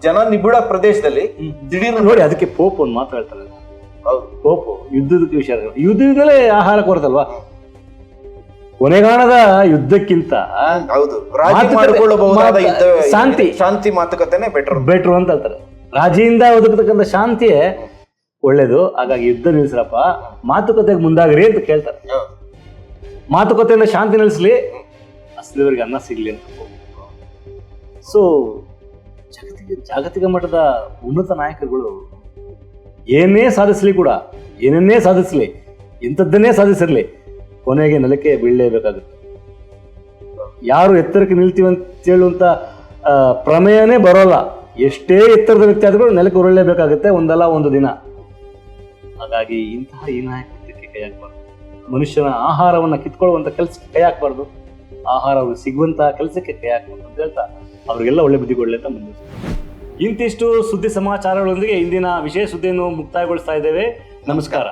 ಜನ ನಿಬಿಡ ಪ್ರದೇಶದಲ್ಲಿ ದಿಢೀರ್ ನೋಡಿ. ಅದಕ್ಕೆ ಪೋಪ್ ಒಂದು ಮಾತು ಹೇಳ್ತಾರೆ. ಪೋಪ್ ಯುದ್ಧದ ವಿಷಯ, ಯುದ್ಧದಲ್ಲೇ ಆಹಾರ ಕೊರತಲ್ವಾ? ಕೊನೆಗಾಣದ ಯುದ್ಧಕ್ಕಿಂತ ಹೌದು, ರಾಜಿ ಮಾಡಿಕೊಳ್ಳಬಹುದಾದ ಶಾಂತಿ ಮಾತುಕತೆನೇ ಬೆಟ್ರು ಅಂತ ಹೇಳ್ತಾರೆ. ರಾಜಿಯಿಂದ ಒದಗತಕ್ಕಂಥ ಶಾಂತಿಯೇ ಒಳ್ಳೇದು. ಹಾಗಾಗಿ ಯುದ್ಧ ನಿಲ್ಸ್ರಪ್ಪ, ಮಾತುಕತೆಗೆ ಮುಂದಾಗ್ರಿ ಅಂತ ಕೇಳ್ತಾರೆ. ಮಾತುಕತೆಯಿಂದ ಶಾಂತಿ ನಿಲ್ಲಿಸ್ಲಿ, ಅಸಲಿವರಿಗೆ ಅನ್ನ ಸಿಗ್ಲಿ ಅಂತ. ಸೊ ಜಾಗತಿಕ ಮಟ್ಟದ ಉನ್ನತ ನಾಯಕರುಗಳು ಏನನ್ನೇ ಸಾಧಿಸ್ಲಿ, ಎಂಥದ್ದನ್ನೇ ಸಾಧಿಸಿರ್ಲಿ, ಕೊನೆಗೆ ನೆಲಕ್ಕೆ ಬೀಳಲೇಬೇಕಾಗುತ್ತೆ. ಯಾರು ಎತ್ತರಕ್ಕೆ ನಿಲ್ತೀವಿ ಅಂತ ಹೇಳುವಂತ ಪ್ರಮೇಯನೇ ಬರೋಲ್ಲ. ಎಷ್ಟೇ ಎತ್ತರದ ವ್ಯಕ್ತಿ ಆದ್ರೂ ನೆಲಕ್ಕೆ ಉರುಳಲೇಬೇಕಾಗುತ್ತೆ ಒಂದಲ್ಲ ಒಂದು ದಿನ. ಹಾಗಾಗಿ ಇಂತಹ ಈ ನಾಯಕತ್ವಕ್ಕೆ ಕೈ ಹಾಕಬಾರ್ದು. ಮನುಷ್ಯನ ಆಹಾರವನ್ನು ಕಿತ್ಕೊಳ್ಳುವಂಥ ಕೆಲಸಕ್ಕೆ ಕೈ ಹಾಕಬಾರ್ದು. ಆಹಾರ ಅವ್ರಿಗೆ ಸಿಗುವಂತಹ ಕೆಲಸಕ್ಕೆ ಕೈ ಹಾಕಬಾರ್ದು ಅಂತ ಹೇಳ್ತಾ ಅವ್ರಿಗೆಲ್ಲ ಒಳ್ಳೆ ಬುದ್ಧಿಗೊಳ್ಳಿ ಅಂತ ಮುಂದೆ. ಇಂತಿಷ್ಟು ಸುದ್ದಿ ಸಮಾಚಾರಗಳೊಂದಿಗೆ ಇಂದಿನ ವಿಶೇಷ ಸುದ್ದಿಯನ್ನು ಮುಕ್ತಾಯಗೊಳಿಸ್ತಾ ಇದ್ದೇವೆ. ನಮಸ್ಕಾರ.